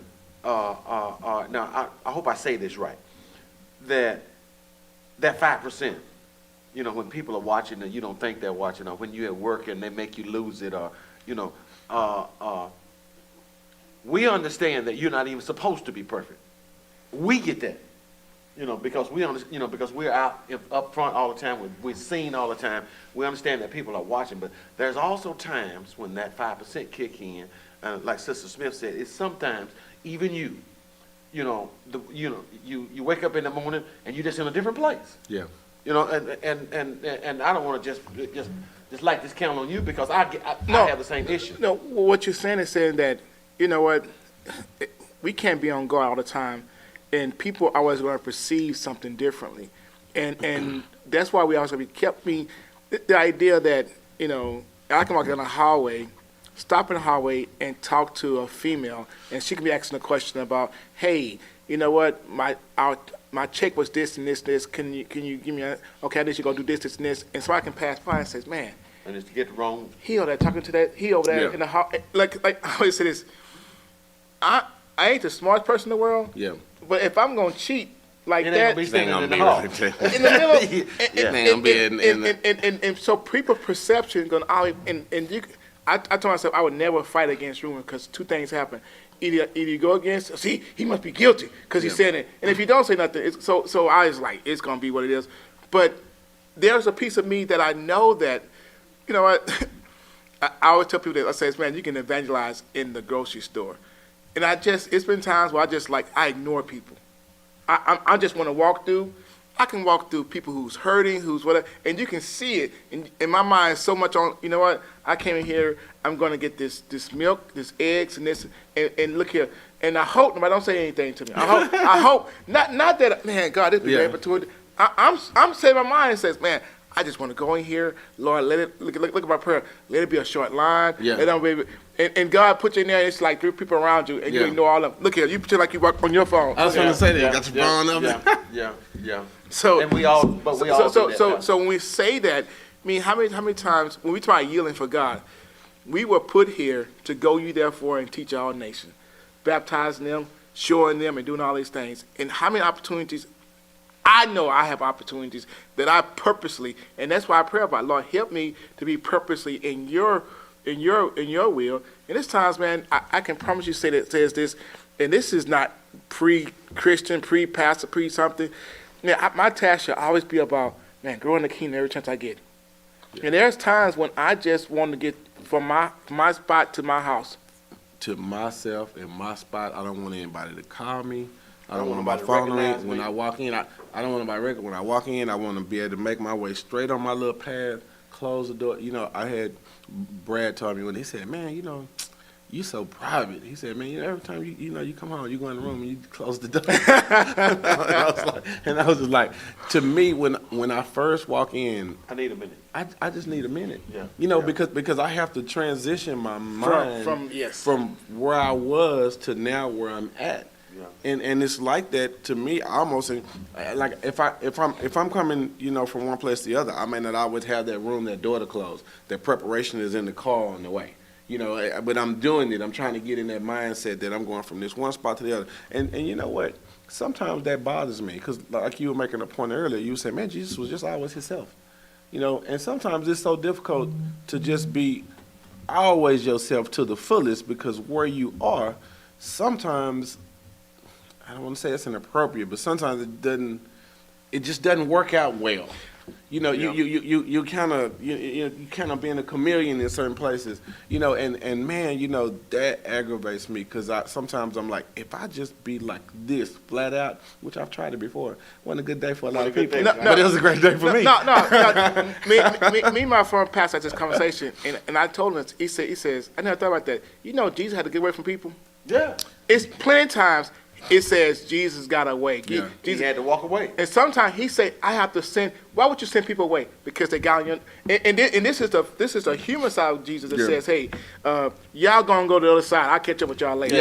[SPEAKER 1] now I hope I say this right. That 5%. When people are watching and you don't think they're watching, or when you're at work and they make you lose it, or we understand that you're not even supposed to be perfect. We get that, because because we're out up front all the time. We're seen all the time. We understand that people are watching, but there's also times when that 5% kick in, like Sister Smith said, it's sometimes even you. You wake up in the morning and you're just in a different place.
[SPEAKER 3] Yeah.
[SPEAKER 1] And I don't want to just like this count on you because I have the same issue.
[SPEAKER 2] No, what you're saying is saying that, we can't be on guard all the time, and people are always going to perceive something differently, and that's why we also kept me the idea that I can walk down the hallway, stop in the hallway, and talk to a female, and she can be asking a question about, hey, you know what, my check was this and this. Can you give me okay, I need you to go do this, and this. And so I can pass by and says, man.
[SPEAKER 1] And it's to get wrong.
[SPEAKER 2] He over there talking to that. He over there in the hall. Like I always say this. I ain't the smartest person in the world.
[SPEAKER 3] Yeah.
[SPEAKER 2] But if I'm gonna cheat like
[SPEAKER 1] It
[SPEAKER 2] that,
[SPEAKER 1] ain't gonna be
[SPEAKER 3] Ain't gonna
[SPEAKER 1] standing
[SPEAKER 3] be
[SPEAKER 1] in the hall.
[SPEAKER 2] in the middle, and so people perception gonna always and you. I told myself I would never fight against rumor because two things happen. Either you go against, see, he must be guilty because he's saying it. And if you don't say nothing, so I was like, it's going to be what it is. But there's a piece of me that I know that, you know what, I always tell people that, I say, man, you can evangelize in the grocery store. And it's been times where I ignore people. I just want to walk through. I can walk through people who's hurting, who's whatever, and you can see it. In my mind, so much on, you know what, I came in here, I'm going to get this milk, this eggs, and this, and look here. And I hope nobody don't say anything to me. I hope, not that, man, God, this be great opportunity. I'm saying my mind says, man, I just want to go in here, Lord, let it, look at my prayer, let it be a short line.
[SPEAKER 3] Yeah.
[SPEAKER 2] Let them be, and God put you in there, and it's like 3 people around you, and you ignore all of them. Look here, you pretend like you work on your phone.
[SPEAKER 3] I was going to say that. You got your phone up.
[SPEAKER 1] Yeah.
[SPEAKER 2] So
[SPEAKER 1] And we all do that.
[SPEAKER 2] So when we say that, I mean, how many times when we try yielding for God, we were put here to go ye therefore and teach all nations, baptizing them, showing them, and doing all these things. And how many opportunities? I know I have opportunities that I purposely, and that's why I pray about, Lord, help me to be purposely in your will. And there's times, man, I can promise you says this, and this is not pre-Christian, pre-pastor, pre-something. Now, my task should always be about, man, growing the kingdom every chance I get. Yeah. And there's times when I just want to get from my spot to my house.
[SPEAKER 3] To myself and my spot, I don't want anybody to call me. I don't want nobody to follow me. When I walk in, I don't want nobody to recognize. When I walk in, I want to be able to make my way straight on my little path, close the door. I had Brad told me when he said, man, you so private. He said, man, every time you come home, you go in the room and you close the door. and I was just like, to me, when I first walk in,
[SPEAKER 4] I need a minute.
[SPEAKER 3] I just need a minute.
[SPEAKER 4] Yeah.
[SPEAKER 3] You know,
[SPEAKER 4] Yeah.
[SPEAKER 3] because I have to transition my mind
[SPEAKER 2] from
[SPEAKER 3] where I was to now where I'm at.
[SPEAKER 4] Yeah.
[SPEAKER 3] And it's like that to me. I almost like if I'm coming, from one place to the other, I may not always have that room, that door to close. That preparation is in the car on the way. But I'm doing it. I'm trying to get in that mindset that I'm going from this one spot to the other. And you know what? Sometimes that bothers me because, like you were making a point earlier, you said, man, Jesus was just always himself. And sometimes it's so difficult to just be always yourself to the fullest because where you are, sometimes, I don't want to say it's inappropriate, but sometimes it just doesn't work out well. You kind of being a chameleon in certain places, and man, that aggravates me because sometimes I'm like, if I just be like this flat out, which I've tried it before, wasn't a good day for a lot of people, but it was a great day for me.
[SPEAKER 2] No. me and my former pastor had this conversation, and I told him, he says, I never thought about that. Jesus had to get away from people.
[SPEAKER 4] Yeah.
[SPEAKER 2] It's plenty of times it says Jesus got away.
[SPEAKER 3] Yeah.
[SPEAKER 2] Jesus
[SPEAKER 4] He had to walk away.
[SPEAKER 2] And sometimes he say, I have to send. Why would you send people away? Because they got on your. And this is the human side of Jesus that says, hey, y'all gonna go to the other side. I'll catch up with y'all later.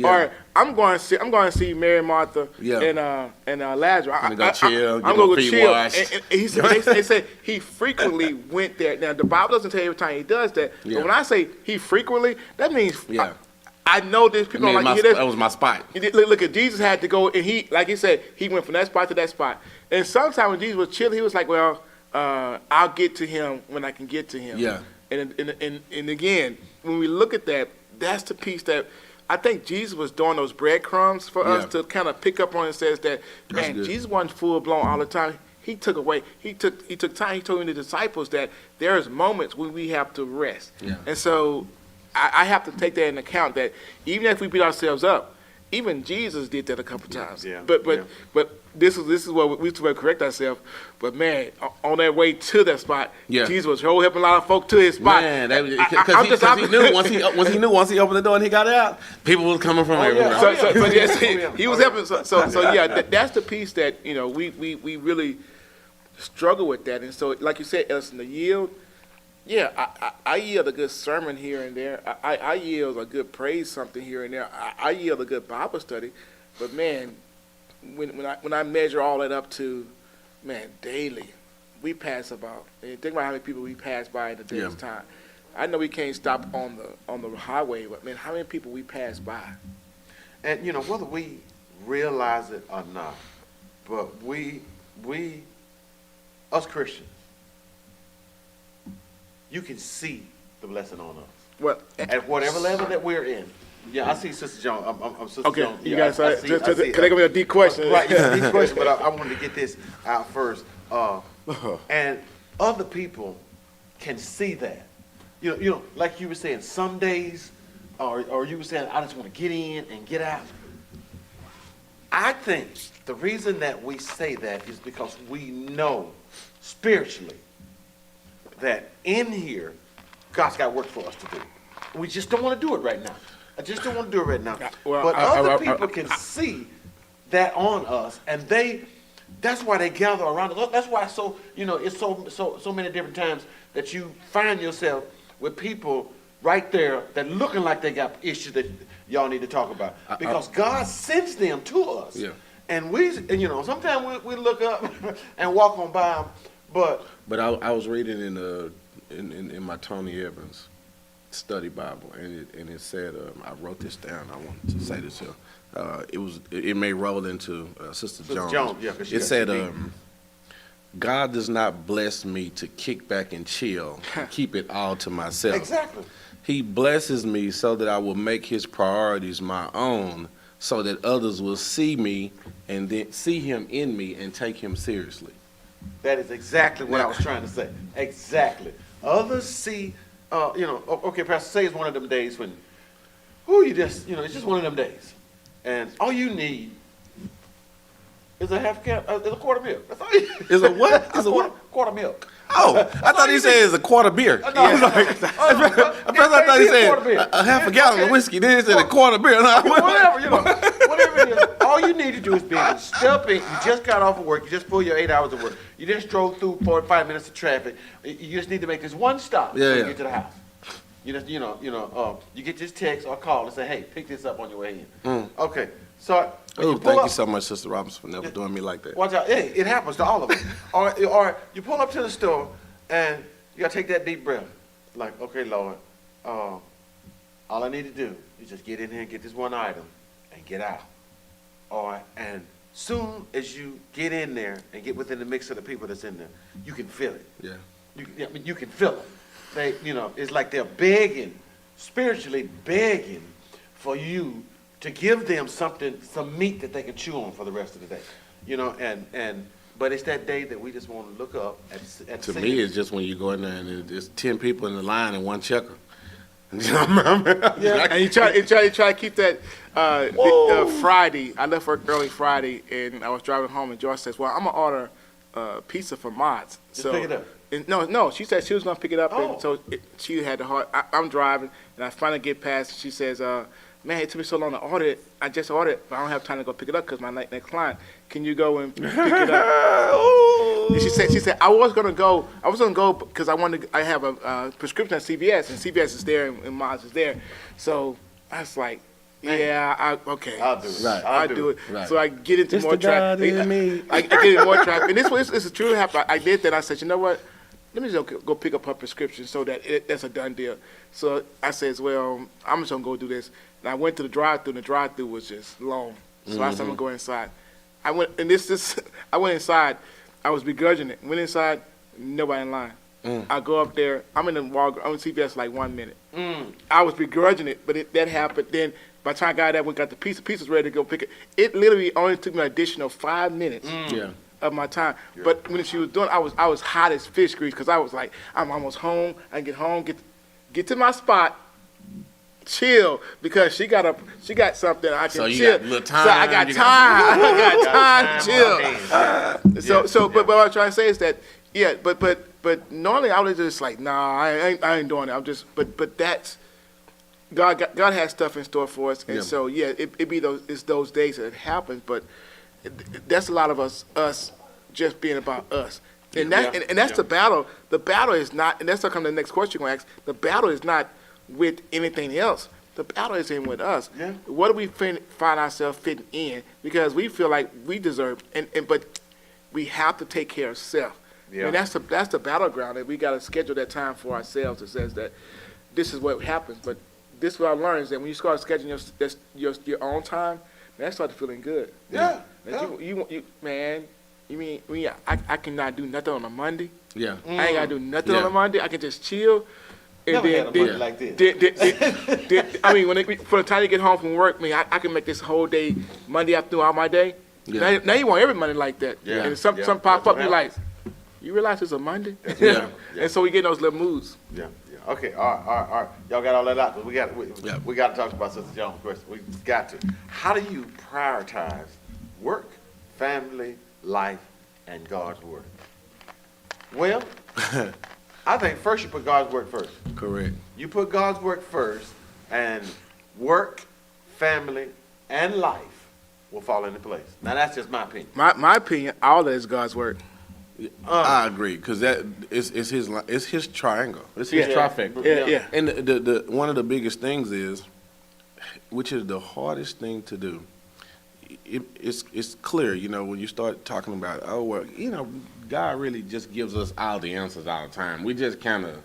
[SPEAKER 2] Or I'm going to see Mary and Martha and Lazarus.
[SPEAKER 3] I'm gonna go chill.
[SPEAKER 2] I'm gonna go chill.
[SPEAKER 3] Washed.
[SPEAKER 2] And he said, they say he frequently went there. Now the Bible doesn't tell you every time he does that.
[SPEAKER 3] Yeah.
[SPEAKER 2] But when I say he frequently, that means I know there's people don't like to hear this.
[SPEAKER 3] That was my spot.
[SPEAKER 2] Look at Jesus had to go, and he, like he said, he went from that spot to that spot. And sometimes when Jesus was chilling, he was like, well, I'll get to him when I can get to him.
[SPEAKER 3] Yeah.
[SPEAKER 2] And again, when we look at that, that's the piece that I think Jesus was doing those breadcrumbs for us to kind of pick up on. And says that, man, Jesus wasn't full blown all the time. He took away. He took time. He told the disciples that there's moments when we have to rest.
[SPEAKER 3] Yeah.
[SPEAKER 2] And so I have to take that into account that even if we beat ourselves up, even Jesus did that a couple times.
[SPEAKER 4] Yeah.
[SPEAKER 2] But this is what we to correct ourselves. But man, on that way to that spot, Jesus was helping a lot of folk to his spot.
[SPEAKER 3] Man, because he knew once he opened the door and he got out, people was coming from everywhere.
[SPEAKER 2] He was helping. So that's the piece that we really struggle with that. And so, like you said, Ellison, the yield. Yeah, I yield a good sermon here and there. I yield a good praise something here and there. I yield a good Bible study. But man, when I measure all that up to, man, daily, we pass about. And think about how many people we pass by in a day's time. I know we can't stop on the highway, but man, how many people we pass by?
[SPEAKER 4] And whether we realize it or not, but we us Christians, you can see the blessing on us.
[SPEAKER 2] Well,
[SPEAKER 4] at whatever level that we're in. Yeah, I see Sister Jones. I'm Sister Jones.
[SPEAKER 2] Okay, you guys, can I give me a deep question?
[SPEAKER 4] Right, it's a deep question, but I wanted to get this out first. And other people can see that. Like you were saying, some days, or you were saying, I just want to get in and get out. I think the reason that we say that is because we know spiritually that in here, God's got work for us to do. We just don't want to do it right now. I just don't want to do it right now. But other people can see that on us, and that's why they gather around us. That's why it's so many different times that you find yourself with people right there that looking like they got issues that y'all need to talk about. Because God sends them to us. Yeah. And sometimes we look up and walk on by them, But
[SPEAKER 3] I was reading in my Tony Evans study Bible, and it said, I wrote this down. I wanted to say this here. It may roll into Sister Jones. It said, God does not bless me to kick back and chill, and keep it all to myself.
[SPEAKER 4] Exactly.
[SPEAKER 3] He blesses me so that I will make his priorities my own, so that others will see me and then see him in me and take him seriously.
[SPEAKER 4] That is exactly what I was trying to say. Exactly. Others see, okay, Pastor, say it's one of them days when, it's just one of them days. And all you need is a half cup, is a quart of milk. That's all you need.
[SPEAKER 3] Is a what? Is a what?
[SPEAKER 4] Quart of milk.
[SPEAKER 3] Oh, I thought he said it's a quart of beer.
[SPEAKER 4] No,
[SPEAKER 3] At first I thought he said a half a gallon of whiskey. Then he said a quart of beer.
[SPEAKER 4] Whatever, whatever it is. All you need to do is be able to step in. You just got off of work. You just pulled your 8 hours of work. You just drove through 45 minutes of traffic. You just need to make this one stop when you get to the house. You just, you get this text or call and say, hey, pick this up on your way in. Okay, so.
[SPEAKER 3] Oh, thank you so much, Sister Robinson, for never doing me like that.
[SPEAKER 4] Watch out. Hey, it happens to all of us. or you pull up to the store and you got to take that deep breath. Like, okay, Lord, all I need to do is just get in here and get this one item and get out. All right, and soon as you get in there and get within the mix of the people that's in there, you can feel it.
[SPEAKER 3] Yeah.
[SPEAKER 4] You can feel them. They, it's like they're begging, spiritually begging for you to give them something, some meat that they can chew on for the rest of the day. But it's that day that we just want to look up at
[SPEAKER 3] To me, it's just when you go in there and there's 10 people in the line and one checker. Yeah.
[SPEAKER 2] And you try to keep that. Friday, I left work early Friday, and I was driving home, and Joyce says, "Well, I'm gonna order pizza for Mods."
[SPEAKER 4] Just pick it up.
[SPEAKER 2] And no, she said she was gonna pick it up,
[SPEAKER 4] Oh.
[SPEAKER 2] and so she had the heart. I'm driving, and I finally get past. She says, "Man, it took me so long to order it. I just ordered it, but I don't have time to go pick it up because my next client. Can you go and pick it up?" And she said, I was gonna go because I have a prescription at CVS, and CVS is there, and Mods is there. So I was like, yeah, okay.
[SPEAKER 4] I'll do it.
[SPEAKER 3] Right.
[SPEAKER 2] I'll do it.
[SPEAKER 3] Right.
[SPEAKER 2] So I get into
[SPEAKER 3] It's
[SPEAKER 2] more
[SPEAKER 3] the God
[SPEAKER 2] traffic.
[SPEAKER 3] in me.
[SPEAKER 2] I get into more traffic. And this is true happen. I did that. I said, you know what? Let me just go pick up her prescription so that that's a done deal. So I says, well, I'm just gonna go do this. And I went to the drive-thru, and the drive-thru was just long. So I said, I'm gonna go inside. I went inside. I was begrudging it. Went inside, nobody in line. I go up there. I'm in CVS like 1 minute. I was begrudging it, but that happened. Then by the time I got there, we got the pizza's ready to go pick it. It literally only took me an additional 5 minutes of my time. Yeah. But when she was doing, I was hot as fish grease because I was like, I'm almost home. I can get home, get to my spot, chill, because she got something I can
[SPEAKER 3] So you
[SPEAKER 2] chill.
[SPEAKER 3] got a little time.
[SPEAKER 2] So I got time. I got time to chill. But what I'm trying to say is that but normally I was just like, nah, I ain't doing it. I'm just but that's God has stuff in store for us, and so it be those days that it happens, but that's a lot of us just being about us. And that's the battle. The battle is not, and that's what comes to the next question you're going to ask. The battle is not with anything else. The battle is in with us. Yeah. What do we find ourselves fitting in? Because we feel like we deserve, but we have to take care of self. Yeah. And that's the battleground, that we got to schedule that time for ourselves. It says that this is what happens. But this is what I learned is that when you start scheduling your own time, man, I started feeling good.
[SPEAKER 4] Yeah.
[SPEAKER 2] You man. You mean I cannot do nothing on a Monday?
[SPEAKER 3] Yeah.
[SPEAKER 2] I ain't gotta do nothing on a Monday. I can just chill. And
[SPEAKER 4] Never had a Monday like this.
[SPEAKER 2] I mean, for the time you get home from work, I can make this whole day, Monday afternoon, all my day. Yeah. Now you want every Monday like that. Yeah. And some pop up, you like, you realize it's a Monday?
[SPEAKER 3] Yeah.
[SPEAKER 2] And so we get those little moods.
[SPEAKER 4] Yeah. Okay. All right. Y'all got all that out. We got to talk about Sister Jones' question. We got to. How do you prioritize work, family, life, and God's word? Well, I think first you put God's word first.
[SPEAKER 3] Correct.
[SPEAKER 4] You put God's word first, and work, family, and life will fall into place. Now that's just my opinion.
[SPEAKER 2] My opinion, all that is God's word.
[SPEAKER 3] I agree, because it's his triangle. It's his trifecta.
[SPEAKER 2] Yeah.
[SPEAKER 3] And the one of the biggest things is, which is the hardest thing to do. It's clear, when you start talking about, God really just gives us all the answers all the time. We just kind of,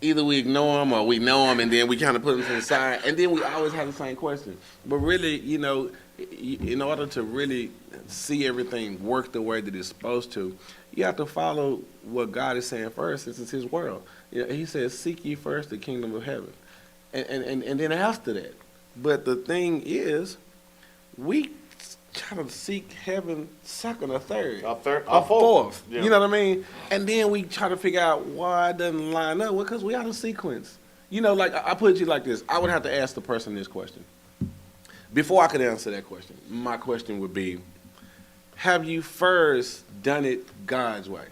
[SPEAKER 3] either we ignore them or we know them, and then we kind of put them to the side, and then we always have the same question. But really, in order to really see everything work the way that it's supposed to, you have to follow what God is saying first. This is his world. He says, seek ye first the kingdom of heaven. And then after that. But the thing is, we try to seek heaven second or third.
[SPEAKER 4] Or fourth. Yeah.
[SPEAKER 3] You know what I mean? And then we try to figure out why it doesn't line up. Well, because we out of sequence. Like I put it to you like this. I would have to ask the person this question. Before I could answer that question, my question would be, have you first done it God's way?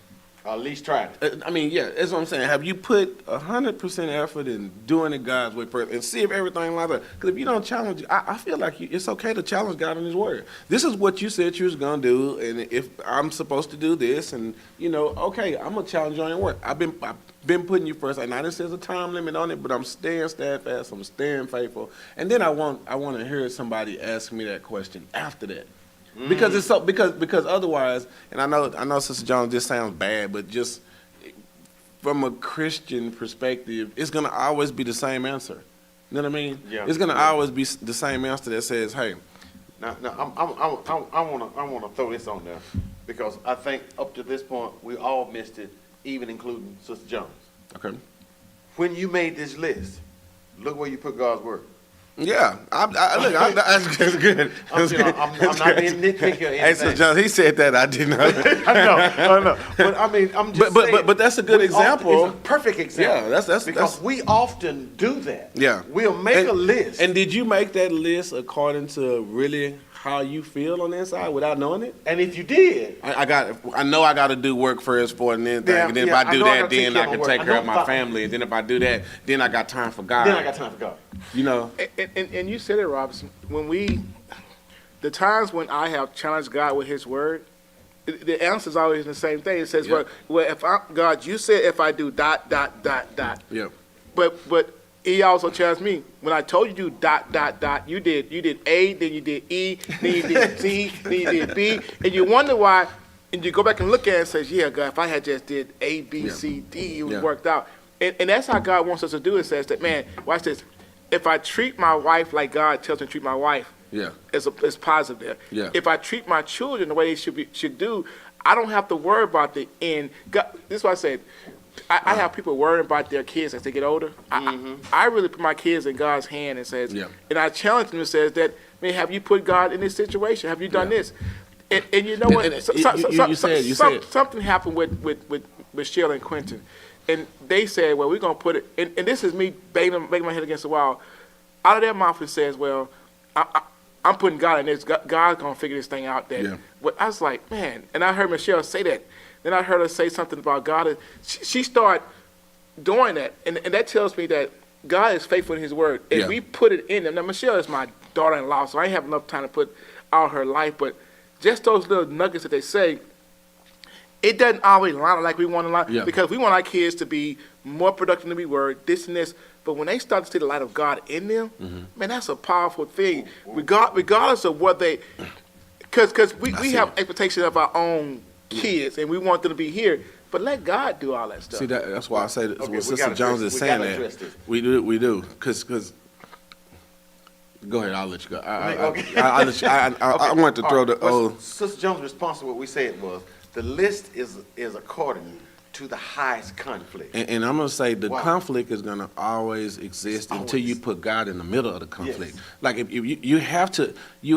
[SPEAKER 4] At least tried it.
[SPEAKER 3] I mean, yeah, that's what I'm saying. Have you put 100% effort in doing it God's way first and see if everything lines up? Because if you don't challenge, I feel like it's okay to challenge God in His Word. This is what you said you was gonna do, and if I'm supposed to do this, and okay, I'm gonna challenge you on your word. I've been putting you first, and I didn't say there's a time limit on it, but I'm staying steadfast, I'm staying faithful, and then I want to hear somebody ask me that question after that. Because it's so because otherwise, and I know Sister Jones, this sounds bad, but just from a Christian perspective, it's gonna always be the same answer. You know what I mean?
[SPEAKER 4] Yeah.
[SPEAKER 3] It's gonna always be the same answer that says, "Hey."
[SPEAKER 4] Now I wanna throw this on there because I think up to this point we all missed it, even including Sister Jones.
[SPEAKER 3] Okay.
[SPEAKER 4] When you made this list, look where you put God's word.
[SPEAKER 3] Yeah, that's good.
[SPEAKER 4] I'm not being nitpicky or anything.
[SPEAKER 3] Hey, Sister Jones, he said that. I didn't know.
[SPEAKER 4] I know. But I mean, I'm just saying.
[SPEAKER 3] But that's a good example.
[SPEAKER 4] It's a perfect example.
[SPEAKER 3] Yeah, that's
[SPEAKER 4] because we often do that.
[SPEAKER 3] Yeah.
[SPEAKER 4] We'll make a list.
[SPEAKER 3] And did you make that list according to really how you feel on the inside without knowing it?
[SPEAKER 4] And if you did,
[SPEAKER 3] I know I got to do work first for it and then
[SPEAKER 4] Yeah,
[SPEAKER 3] and then
[SPEAKER 4] yeah,
[SPEAKER 3] if I do
[SPEAKER 4] I know I
[SPEAKER 3] that,
[SPEAKER 4] gotta
[SPEAKER 3] then
[SPEAKER 4] take
[SPEAKER 3] I
[SPEAKER 4] care
[SPEAKER 3] can
[SPEAKER 4] of my
[SPEAKER 3] take
[SPEAKER 4] work.
[SPEAKER 3] care
[SPEAKER 4] I
[SPEAKER 3] of
[SPEAKER 4] know
[SPEAKER 3] my
[SPEAKER 4] if I-
[SPEAKER 3] family. And then if I do that, then I got time for God.
[SPEAKER 4] then I got time for God.
[SPEAKER 3] You know?
[SPEAKER 2] And you said it, Robinson. The times when I have challenged God with His word, the answer is always the same thing. It says,
[SPEAKER 3] Yeah.
[SPEAKER 2] well, if God, you said if I do ...
[SPEAKER 3] Yeah.
[SPEAKER 2] But He also challenged me. When I told you to do ... you did A, then you did E, then you did C, then you did B, and you wonder why. And you go back and look at it and says, yeah, God, if I had just did A, B, C, D, it would
[SPEAKER 3] Yeah.
[SPEAKER 2] have worked out. And that's how God wants us to do it. Says that, man, watch this. If I treat my wife like God tells me to treat my wife,
[SPEAKER 3] Yeah.
[SPEAKER 2] it's positive there.
[SPEAKER 3] Yeah.
[SPEAKER 2] If I treat my children the way they should do, I don't have to worry about the end. God, this is what I said. I have people worrying about their kids as they get older. I really put my kids in God's hand and says,
[SPEAKER 3] Yeah.
[SPEAKER 2] and I challenge them and says that, man, have you put God in this situation? Have you done
[SPEAKER 3] Yeah.
[SPEAKER 2] this? And you know what?
[SPEAKER 3] You said.
[SPEAKER 2] Something happened with Michelle and Quentin, and they said, well, we're gonna put it. And this is me banging my head against the wall. Out of their mouth it says, well, I'm putting God in this. God's gonna figure this thing out. That.
[SPEAKER 3] Yeah.
[SPEAKER 2] But I was like, man, and I heard Michelle say that. Then I heard her say something about God. She started doing that, and that tells me that God is faithful in His word, and
[SPEAKER 3] Yeah.
[SPEAKER 2] we put it in them. Now Michelle is my daughter-in-law, so I ain't have enough time to put out her life, but just those little nuggets that they say, it doesn't always line up like we want to line,
[SPEAKER 3] Yeah.
[SPEAKER 2] because we want our kids to be more productive than we were, this and this. But when they start to see the light of God in them, man, that's a powerful thing. Regardless of what they, because we
[SPEAKER 3] see
[SPEAKER 2] have
[SPEAKER 3] it.
[SPEAKER 2] expectations of our own kids, and we want them to be here. But let God do all that stuff.
[SPEAKER 3] See, that's why I say that
[SPEAKER 4] Okay,
[SPEAKER 3] when
[SPEAKER 4] we
[SPEAKER 3] Sister
[SPEAKER 4] gotta
[SPEAKER 3] Jones
[SPEAKER 4] address-
[SPEAKER 3] is
[SPEAKER 4] we
[SPEAKER 3] saying
[SPEAKER 4] gotta
[SPEAKER 3] that.
[SPEAKER 4] address this.
[SPEAKER 3] We do. Because go ahead, I'll let you go.
[SPEAKER 4] Okay.
[SPEAKER 3] I'll let you, I want to throw
[SPEAKER 4] All
[SPEAKER 3] the
[SPEAKER 4] right, well,
[SPEAKER 3] old.
[SPEAKER 4] Sister Jones' response to what we said was, the list is according to the highest conflict.
[SPEAKER 3] And I'm gonna say the
[SPEAKER 4] Wow.
[SPEAKER 3] conflict is gonna always exist until you
[SPEAKER 4] Always.
[SPEAKER 3] put God in the middle of the conflict.
[SPEAKER 4] Yes.
[SPEAKER 3] Like if you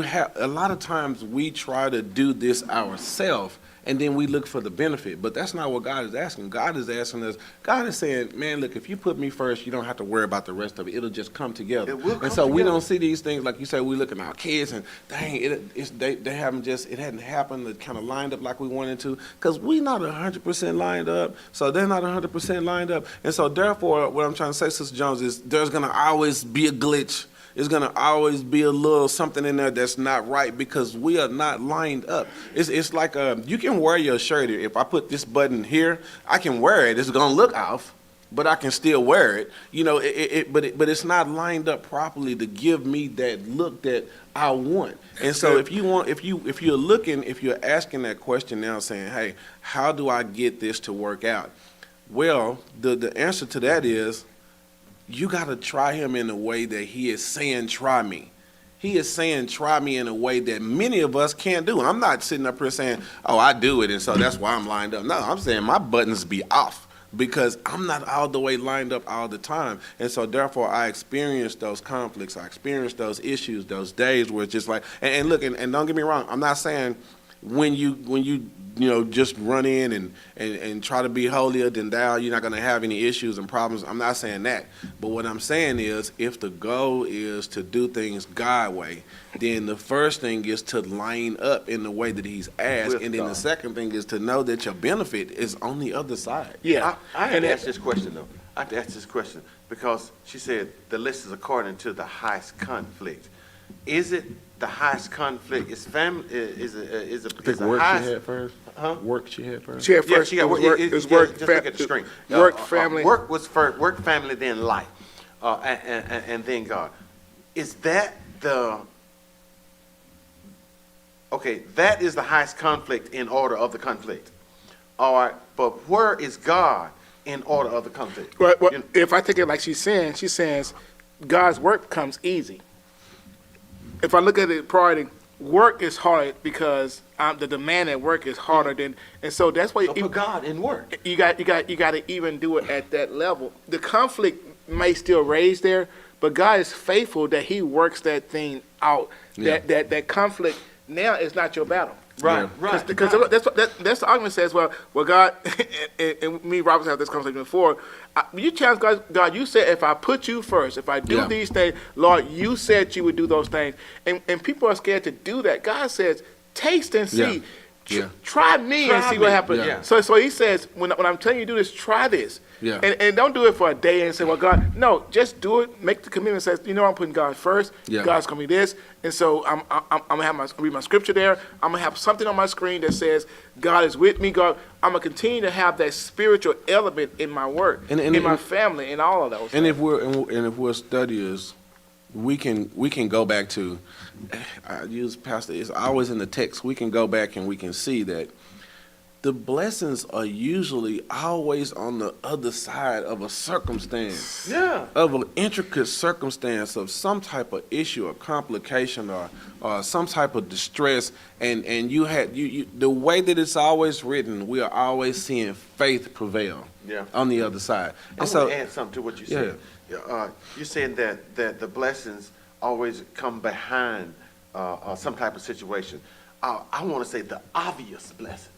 [SPEAKER 3] have a lot of times we try to do this ourselves and then we look for the benefit, but that's not what God is asking. God is asking us. God is saying, man, look, if you put me first, you don't have to worry about the rest of it. It'll just come together.
[SPEAKER 4] It will come
[SPEAKER 3] and so we
[SPEAKER 4] together.
[SPEAKER 3] don't see these things like you say. We look at our kids and dang, they haven't it hadn't happened. It kind of lined up like we wanted to because we not 100% lined up. So they're not 100% lined up. And so therefore, what I'm trying to say, Sister Jones, is there's gonna always be a glitch. There's gonna always be a little something in there that's not right because we are not lined up. It's like you can wear your shirt. If I put this button here, I can wear it. It's gonna look off, but I can still wear it. You know, but it's not lined up properly to give me that look that I want. And so if you're asking that question now, saying, hey, how do I get this to work out? Well, the answer to that is, you got to try him in a way that he is saying, try me. He is saying, try me in a way that many of us can't do. I'm not sitting up here saying, oh, I do it, and so that's why I'm lined up. No, I'm saying my buttons be off because I'm not all the way lined up all the time. And so therefore, I experience those conflicts. I experience those issues, those days where it's just like, and look, and don't get me wrong, I'm not saying when you just run in and try to be holier than thou, you're not going to have any issues and problems. I'm not saying that. But what I'm saying is, if the goal is to do things God way, then the first thing is to line up in the way that he's asked.
[SPEAKER 4] With
[SPEAKER 3] and then
[SPEAKER 4] God.
[SPEAKER 3] the second thing is to know that your benefit is on the other side.
[SPEAKER 2] Yeah.
[SPEAKER 4] I have to ask this question, though. I have to ask this question because she said the list is according to the highest conflict. Is it the highest conflict? Is family? Is
[SPEAKER 3] I
[SPEAKER 4] the
[SPEAKER 3] think work
[SPEAKER 4] highest?
[SPEAKER 3] she had first.
[SPEAKER 4] Huh?
[SPEAKER 3] Work she had first.
[SPEAKER 2] She had
[SPEAKER 4] Yeah,
[SPEAKER 2] first.
[SPEAKER 4] she got work.
[SPEAKER 2] It was work.
[SPEAKER 4] Just look at the screen.
[SPEAKER 2] Work, family.
[SPEAKER 4] Work was first. Work, family, then life, and then God. Is that the? Okay, that is the highest conflict in order of the conflict. All right, but where is God in order of the conflict?
[SPEAKER 2] Well,
[SPEAKER 4] You know,
[SPEAKER 2] if I take it like she's saying God's work comes easy. If I look at it priority, work is hard because the demand at work is harder than, and so that's why
[SPEAKER 4] so put God in work.
[SPEAKER 2] you got to even do it at that level. The conflict may still raise there, but God is faithful that He works that thing out.
[SPEAKER 3] Yeah.
[SPEAKER 2] That conflict now is not your battle.
[SPEAKER 4] Right,
[SPEAKER 3] Yeah.
[SPEAKER 4] right.
[SPEAKER 2] Because that's the argument says, well, God, and me and Robert have this conversation before. You challenge God, you said if I put you first, if I do
[SPEAKER 3] Yeah.
[SPEAKER 2] these things, Lord, you said you would do those things. And people are scared to do that. God says, taste and see.
[SPEAKER 3] Yeah. Yeah.
[SPEAKER 2] Try me and
[SPEAKER 4] Try
[SPEAKER 2] see what
[SPEAKER 4] me.
[SPEAKER 2] happens.
[SPEAKER 4] Yeah.
[SPEAKER 2] So He says, when I'm telling you to do this, try this.
[SPEAKER 3] Yeah.
[SPEAKER 2] And don't do it for a day and say, well, God, no, just do it. Make the commitment. Says, I'm putting God first.
[SPEAKER 3] Yeah.
[SPEAKER 2] God's gonna be this, and so I'm gonna have read my scripture there. I'm gonna have something on my screen that says God is with me. God, I'm gonna continue to have that spiritual element in my work,
[SPEAKER 3] And
[SPEAKER 2] in my family, in all of those.
[SPEAKER 3] And
[SPEAKER 2] things.
[SPEAKER 3] if we're studiers, we can go back to. I use Pastor. It's always in the text. We can go back and we can see that the blessings are usually always on the other side of a circumstance.
[SPEAKER 4] Yeah.
[SPEAKER 3] Of an intricate circumstance of some type of issue or complication or some type of distress, and you the way that it's always written, we are always seeing faith prevail.
[SPEAKER 4] Yeah.
[SPEAKER 3] On the other side,
[SPEAKER 4] I
[SPEAKER 3] and
[SPEAKER 4] want to add something to what you said.
[SPEAKER 3] Yeah.
[SPEAKER 4] You're saying that the blessings always come behind some type of situation. I want to say the obvious blessings.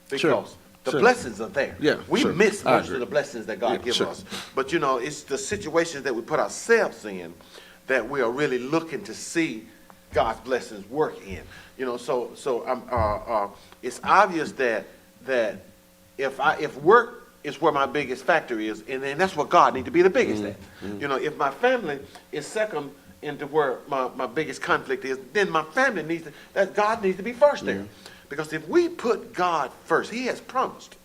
[SPEAKER 4] Because
[SPEAKER 3] Sure.
[SPEAKER 4] the
[SPEAKER 3] Sure.
[SPEAKER 4] blessings are there.
[SPEAKER 3] Yeah,
[SPEAKER 4] We
[SPEAKER 3] sure.
[SPEAKER 4] miss
[SPEAKER 3] I
[SPEAKER 4] most
[SPEAKER 3] agree.
[SPEAKER 4] of the blessings that God
[SPEAKER 3] Yeah,
[SPEAKER 4] gives
[SPEAKER 3] sure.
[SPEAKER 4] us. But it's the situations that we put ourselves in that we are really looking to see God's blessings work in. So it's obvious that if work is where my biggest factor is, and that's what God needs to be the biggest at. If my family is second into where my biggest conflict is, then my family God needs to be first there. Because if we put God first, He has promised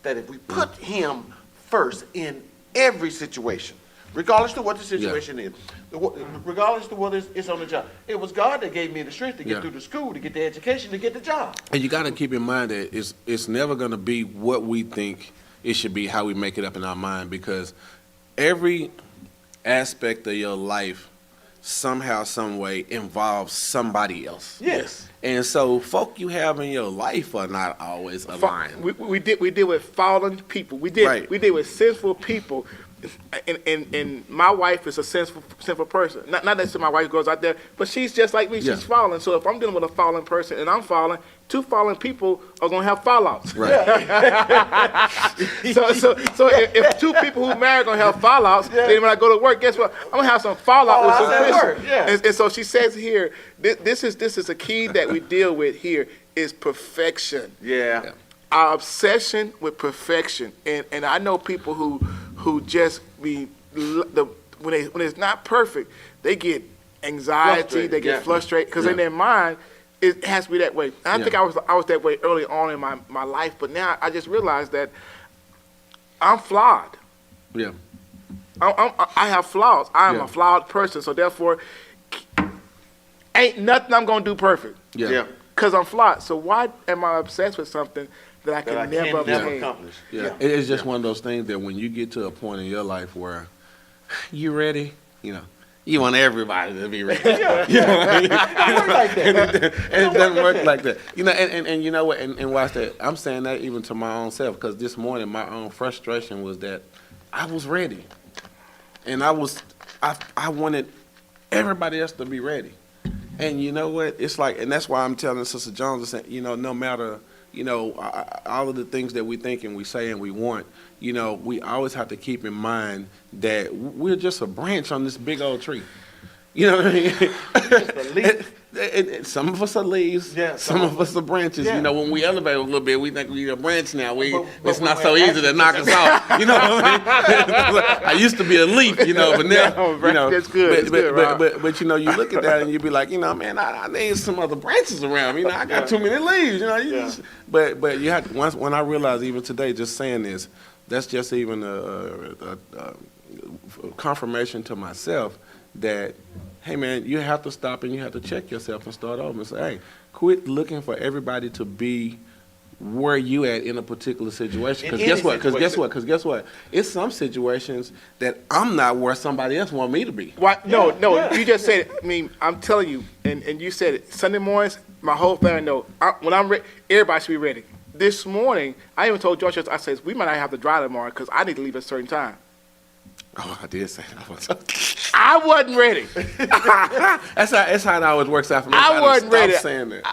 [SPEAKER 4] that if we put Him first in every situation, regardless to what the situation is, regardless to whether it's on the job, it was God that gave me the strength to get
[SPEAKER 3] Yeah.
[SPEAKER 4] through the school, to get the education, to get the job.
[SPEAKER 3] And you got to keep in mind that it's never going to be what we think it should be, how we make it up in our mind, because every aspect of your life somehow, some way involves somebody else.
[SPEAKER 2] Yes.
[SPEAKER 3] And so folk you have in your life are not always aligned.
[SPEAKER 2] We deal with fallen people. We deal with sinful people. And my wife is a sinful person. Not that my wife goes out there, but she's just like me.
[SPEAKER 3] Yeah.
[SPEAKER 2] She's fallen. So if I'm dealing with a fallen person and I'm fallen, two fallen people are gonna have fallouts.
[SPEAKER 3] Right.
[SPEAKER 2] So if two people who married gonna have fallouts, then when I go to work, guess what? I'm gonna have some fallout with some
[SPEAKER 4] Fallouts at work,
[SPEAKER 2] Christians.
[SPEAKER 4] yeah.
[SPEAKER 2] And so she says here, this is a key that we deal with here is perfection.
[SPEAKER 4] Yeah.
[SPEAKER 2] Our obsession with perfection, and I know people who just when it's not perfect, they get anxiety,
[SPEAKER 4] Frustrated,
[SPEAKER 2] they get
[SPEAKER 4] yeah.
[SPEAKER 2] frustrated because in their mind it has to be that way. And I think I was that way early on in my life, but now I just realized that I'm flawed.
[SPEAKER 3] Yeah.
[SPEAKER 2] I have flaws. I am
[SPEAKER 3] Yeah.
[SPEAKER 2] a flawed person, so therefore, ain't nothing I'm gonna do perfect.
[SPEAKER 3] Yeah.
[SPEAKER 2] Because I'm flawed. So why am I obsessed with something that I
[SPEAKER 4] That I
[SPEAKER 2] can never
[SPEAKER 4] can never
[SPEAKER 2] obtain?
[SPEAKER 4] accomplish.
[SPEAKER 3] Yeah. It's just one of those things that when you get to a point in your life where you ready, you want everybody to be ready.
[SPEAKER 4] Like that.
[SPEAKER 3] And it doesn't work like that. And you know what, and watch that. I'm saying that even to my own self, because this morning my own frustration was that I was ready. And I wanted everybody else to be ready. And you know what? It's like, and that's why I'm telling Sister Jones, no matter, all of the things that we think and we say and we want, we always have to keep in mind that we're just a branch on this big old tree. You know what I mean? And some of us are leaves. Yeah, some of us are branches. Yeah. When we elevate a little bit, we think we're a branch now. It's not so easy to knock us off. You know what I mean? I used to be a leaf, but now,
[SPEAKER 2] that's good.
[SPEAKER 3] But you look at that and you be like, man, I need some other branches around me. I got too many leaves. But you have to, when I realized even today, just saying this, that's just even a confirmation to myself that, hey, man, you have to stop and you have to check yourself and start over and say, hey, quit looking for everybody to be where you at in a particular situation. Because guess what? It's some situations that I'm not where somebody else want me to be.
[SPEAKER 2] What? No, you just said it. I mean, I'm telling you, and you said it. Sunday mornings, my whole family know. When I'm ready, everybody should be ready. This morning, I even told George, I said, we might not have to drive tomorrow because I need to leave at a certain time.
[SPEAKER 3] Oh, I did say that.
[SPEAKER 2] I wasn't ready.
[SPEAKER 3] That's how it always works out for me.
[SPEAKER 2] I wasn't ready.
[SPEAKER 3] Stop saying that.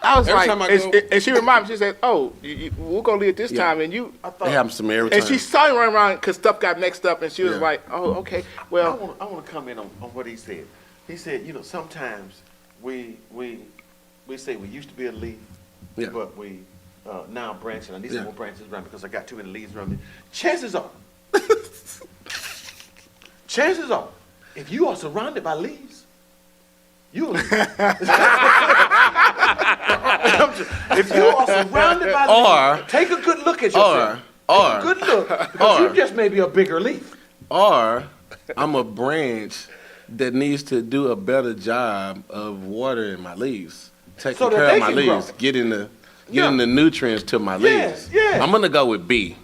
[SPEAKER 2] I was
[SPEAKER 3] Every
[SPEAKER 2] like,
[SPEAKER 3] time I go,
[SPEAKER 2] and she reminded me, she said, oh, we're going to leave at this time. And
[SPEAKER 3] it happens to me every time.
[SPEAKER 2] And she saw me running around because stuff got mixed up. And she was like, oh, okay. Well,
[SPEAKER 4] I want to comment on what he said. He said, sometimes we say we used to be a leaf, but we now branching. I need some more branches around because I got too many leaves around me. Chances are, if you are surrounded by leaves, you're a leaf. If you are surrounded by leaves, take a good look at yourself. Take a good look, because you just may be a bigger leaf.
[SPEAKER 3] Or I'm a branch that needs to do a better job of watering my leaves, taking care of my leaves, getting the nutrients to my leaves.
[SPEAKER 4] Yeah.
[SPEAKER 3] I'm gonna go with B.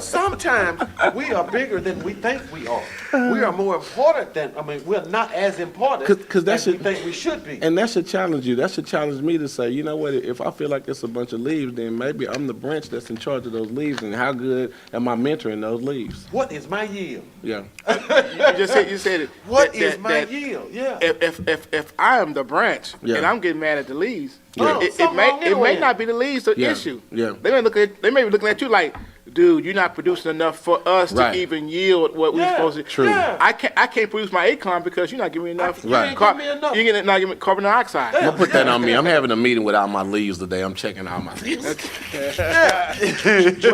[SPEAKER 4] Sometimes we are bigger than we think we are. We are more important we're not as important as we think we should be.
[SPEAKER 3] And that should challenge you. That should challenge me to say, you know what, if I feel like it's a bunch of leaves, then maybe I'm the branch that's in charge of those leaves, and how good am I mentoring those leaves?
[SPEAKER 4] What is my yield?
[SPEAKER 3] Yeah.
[SPEAKER 2] you said it.
[SPEAKER 4] What is my yield? Yeah.
[SPEAKER 2] If I am the branch and I'm getting mad at the leaves,
[SPEAKER 3] Yeah.
[SPEAKER 2] it may not be the leaves the issue.
[SPEAKER 3] Yeah.
[SPEAKER 2] They may be looking at you like, dude, you're not producing enough for us to even yield what we're supposed to.
[SPEAKER 3] True.
[SPEAKER 4] Yeah.
[SPEAKER 2] I can't produce my acorn because you're not giving me enough.
[SPEAKER 3] Right.
[SPEAKER 2] You're not giving me carbon dioxide.
[SPEAKER 3] I'm gonna put that on me. I'm having a meeting without my leaves today. I'm checking out my leaves.
[SPEAKER 2] But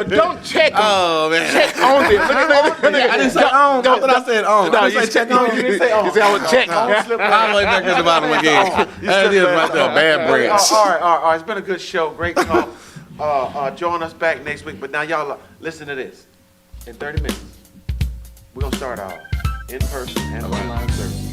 [SPEAKER 2] don't check them.
[SPEAKER 3] Oh man.
[SPEAKER 2] Check on them.
[SPEAKER 3] I didn't say on. I thought I said on. I didn't say check on.
[SPEAKER 2] You didn't say on. You said I would check.
[SPEAKER 3] All the way back at the bottom again. That is right there. Bad branch.
[SPEAKER 4] All right. It's been a good show. Great talk. Join us back next week. But now y'all listen to this. In 30 minutes, we're going to start our in-person and online service.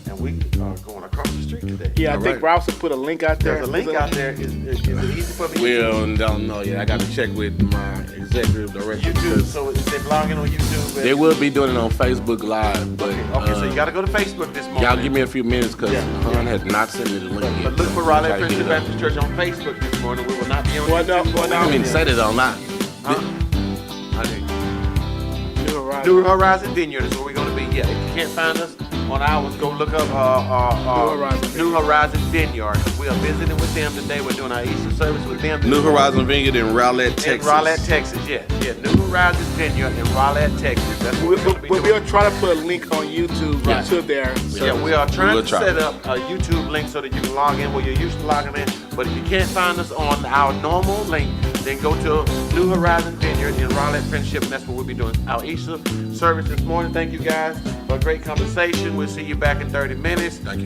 [SPEAKER 4] And we are going across the street today.
[SPEAKER 2] Yeah, I think Rouse will put a link out there.
[SPEAKER 4] There's a link out there. Is it easy for me?
[SPEAKER 3] Well, don't know yet. I got to check with my executive director.
[SPEAKER 4] YouTube. So is they blogging on YouTube?
[SPEAKER 3] They will be doing it on Facebook Live. But,
[SPEAKER 4] okay, so you got to go to Facebook this morning.
[SPEAKER 3] Y'all give me a few minutes because Han has not sent me the link yet.
[SPEAKER 4] But look for Rowlett Christian Baptist Church on Facebook this morning. We will not be on YouTube.
[SPEAKER 3] I mean, say that online.
[SPEAKER 4] New Horizon Vineyard is where we're going to be. Yeah, if you can't find us on ours, go look up New Horizon Vineyard. We are visiting with them today. We're doing our Easter service with them.
[SPEAKER 3] New Horizon Vineyard in Rowlett, Texas.
[SPEAKER 4] In Rowlett, Texas, yeah. New Horizon Vineyard in Rowlett, Texas. That's what
[SPEAKER 2] we'll try to put a link on YouTube to there.
[SPEAKER 4] Yeah, we are trying to set up a YouTube link so that you can log in where you're used to logging in. But if you can't find us on our normal link, then go to New Horizon Vineyard in Rowlett Friendship, and that's what we'll be doing. Our Easter service this morning. Thank you guys for a great conversation. We'll see you back in 30 minutes.
[SPEAKER 3] Thank you.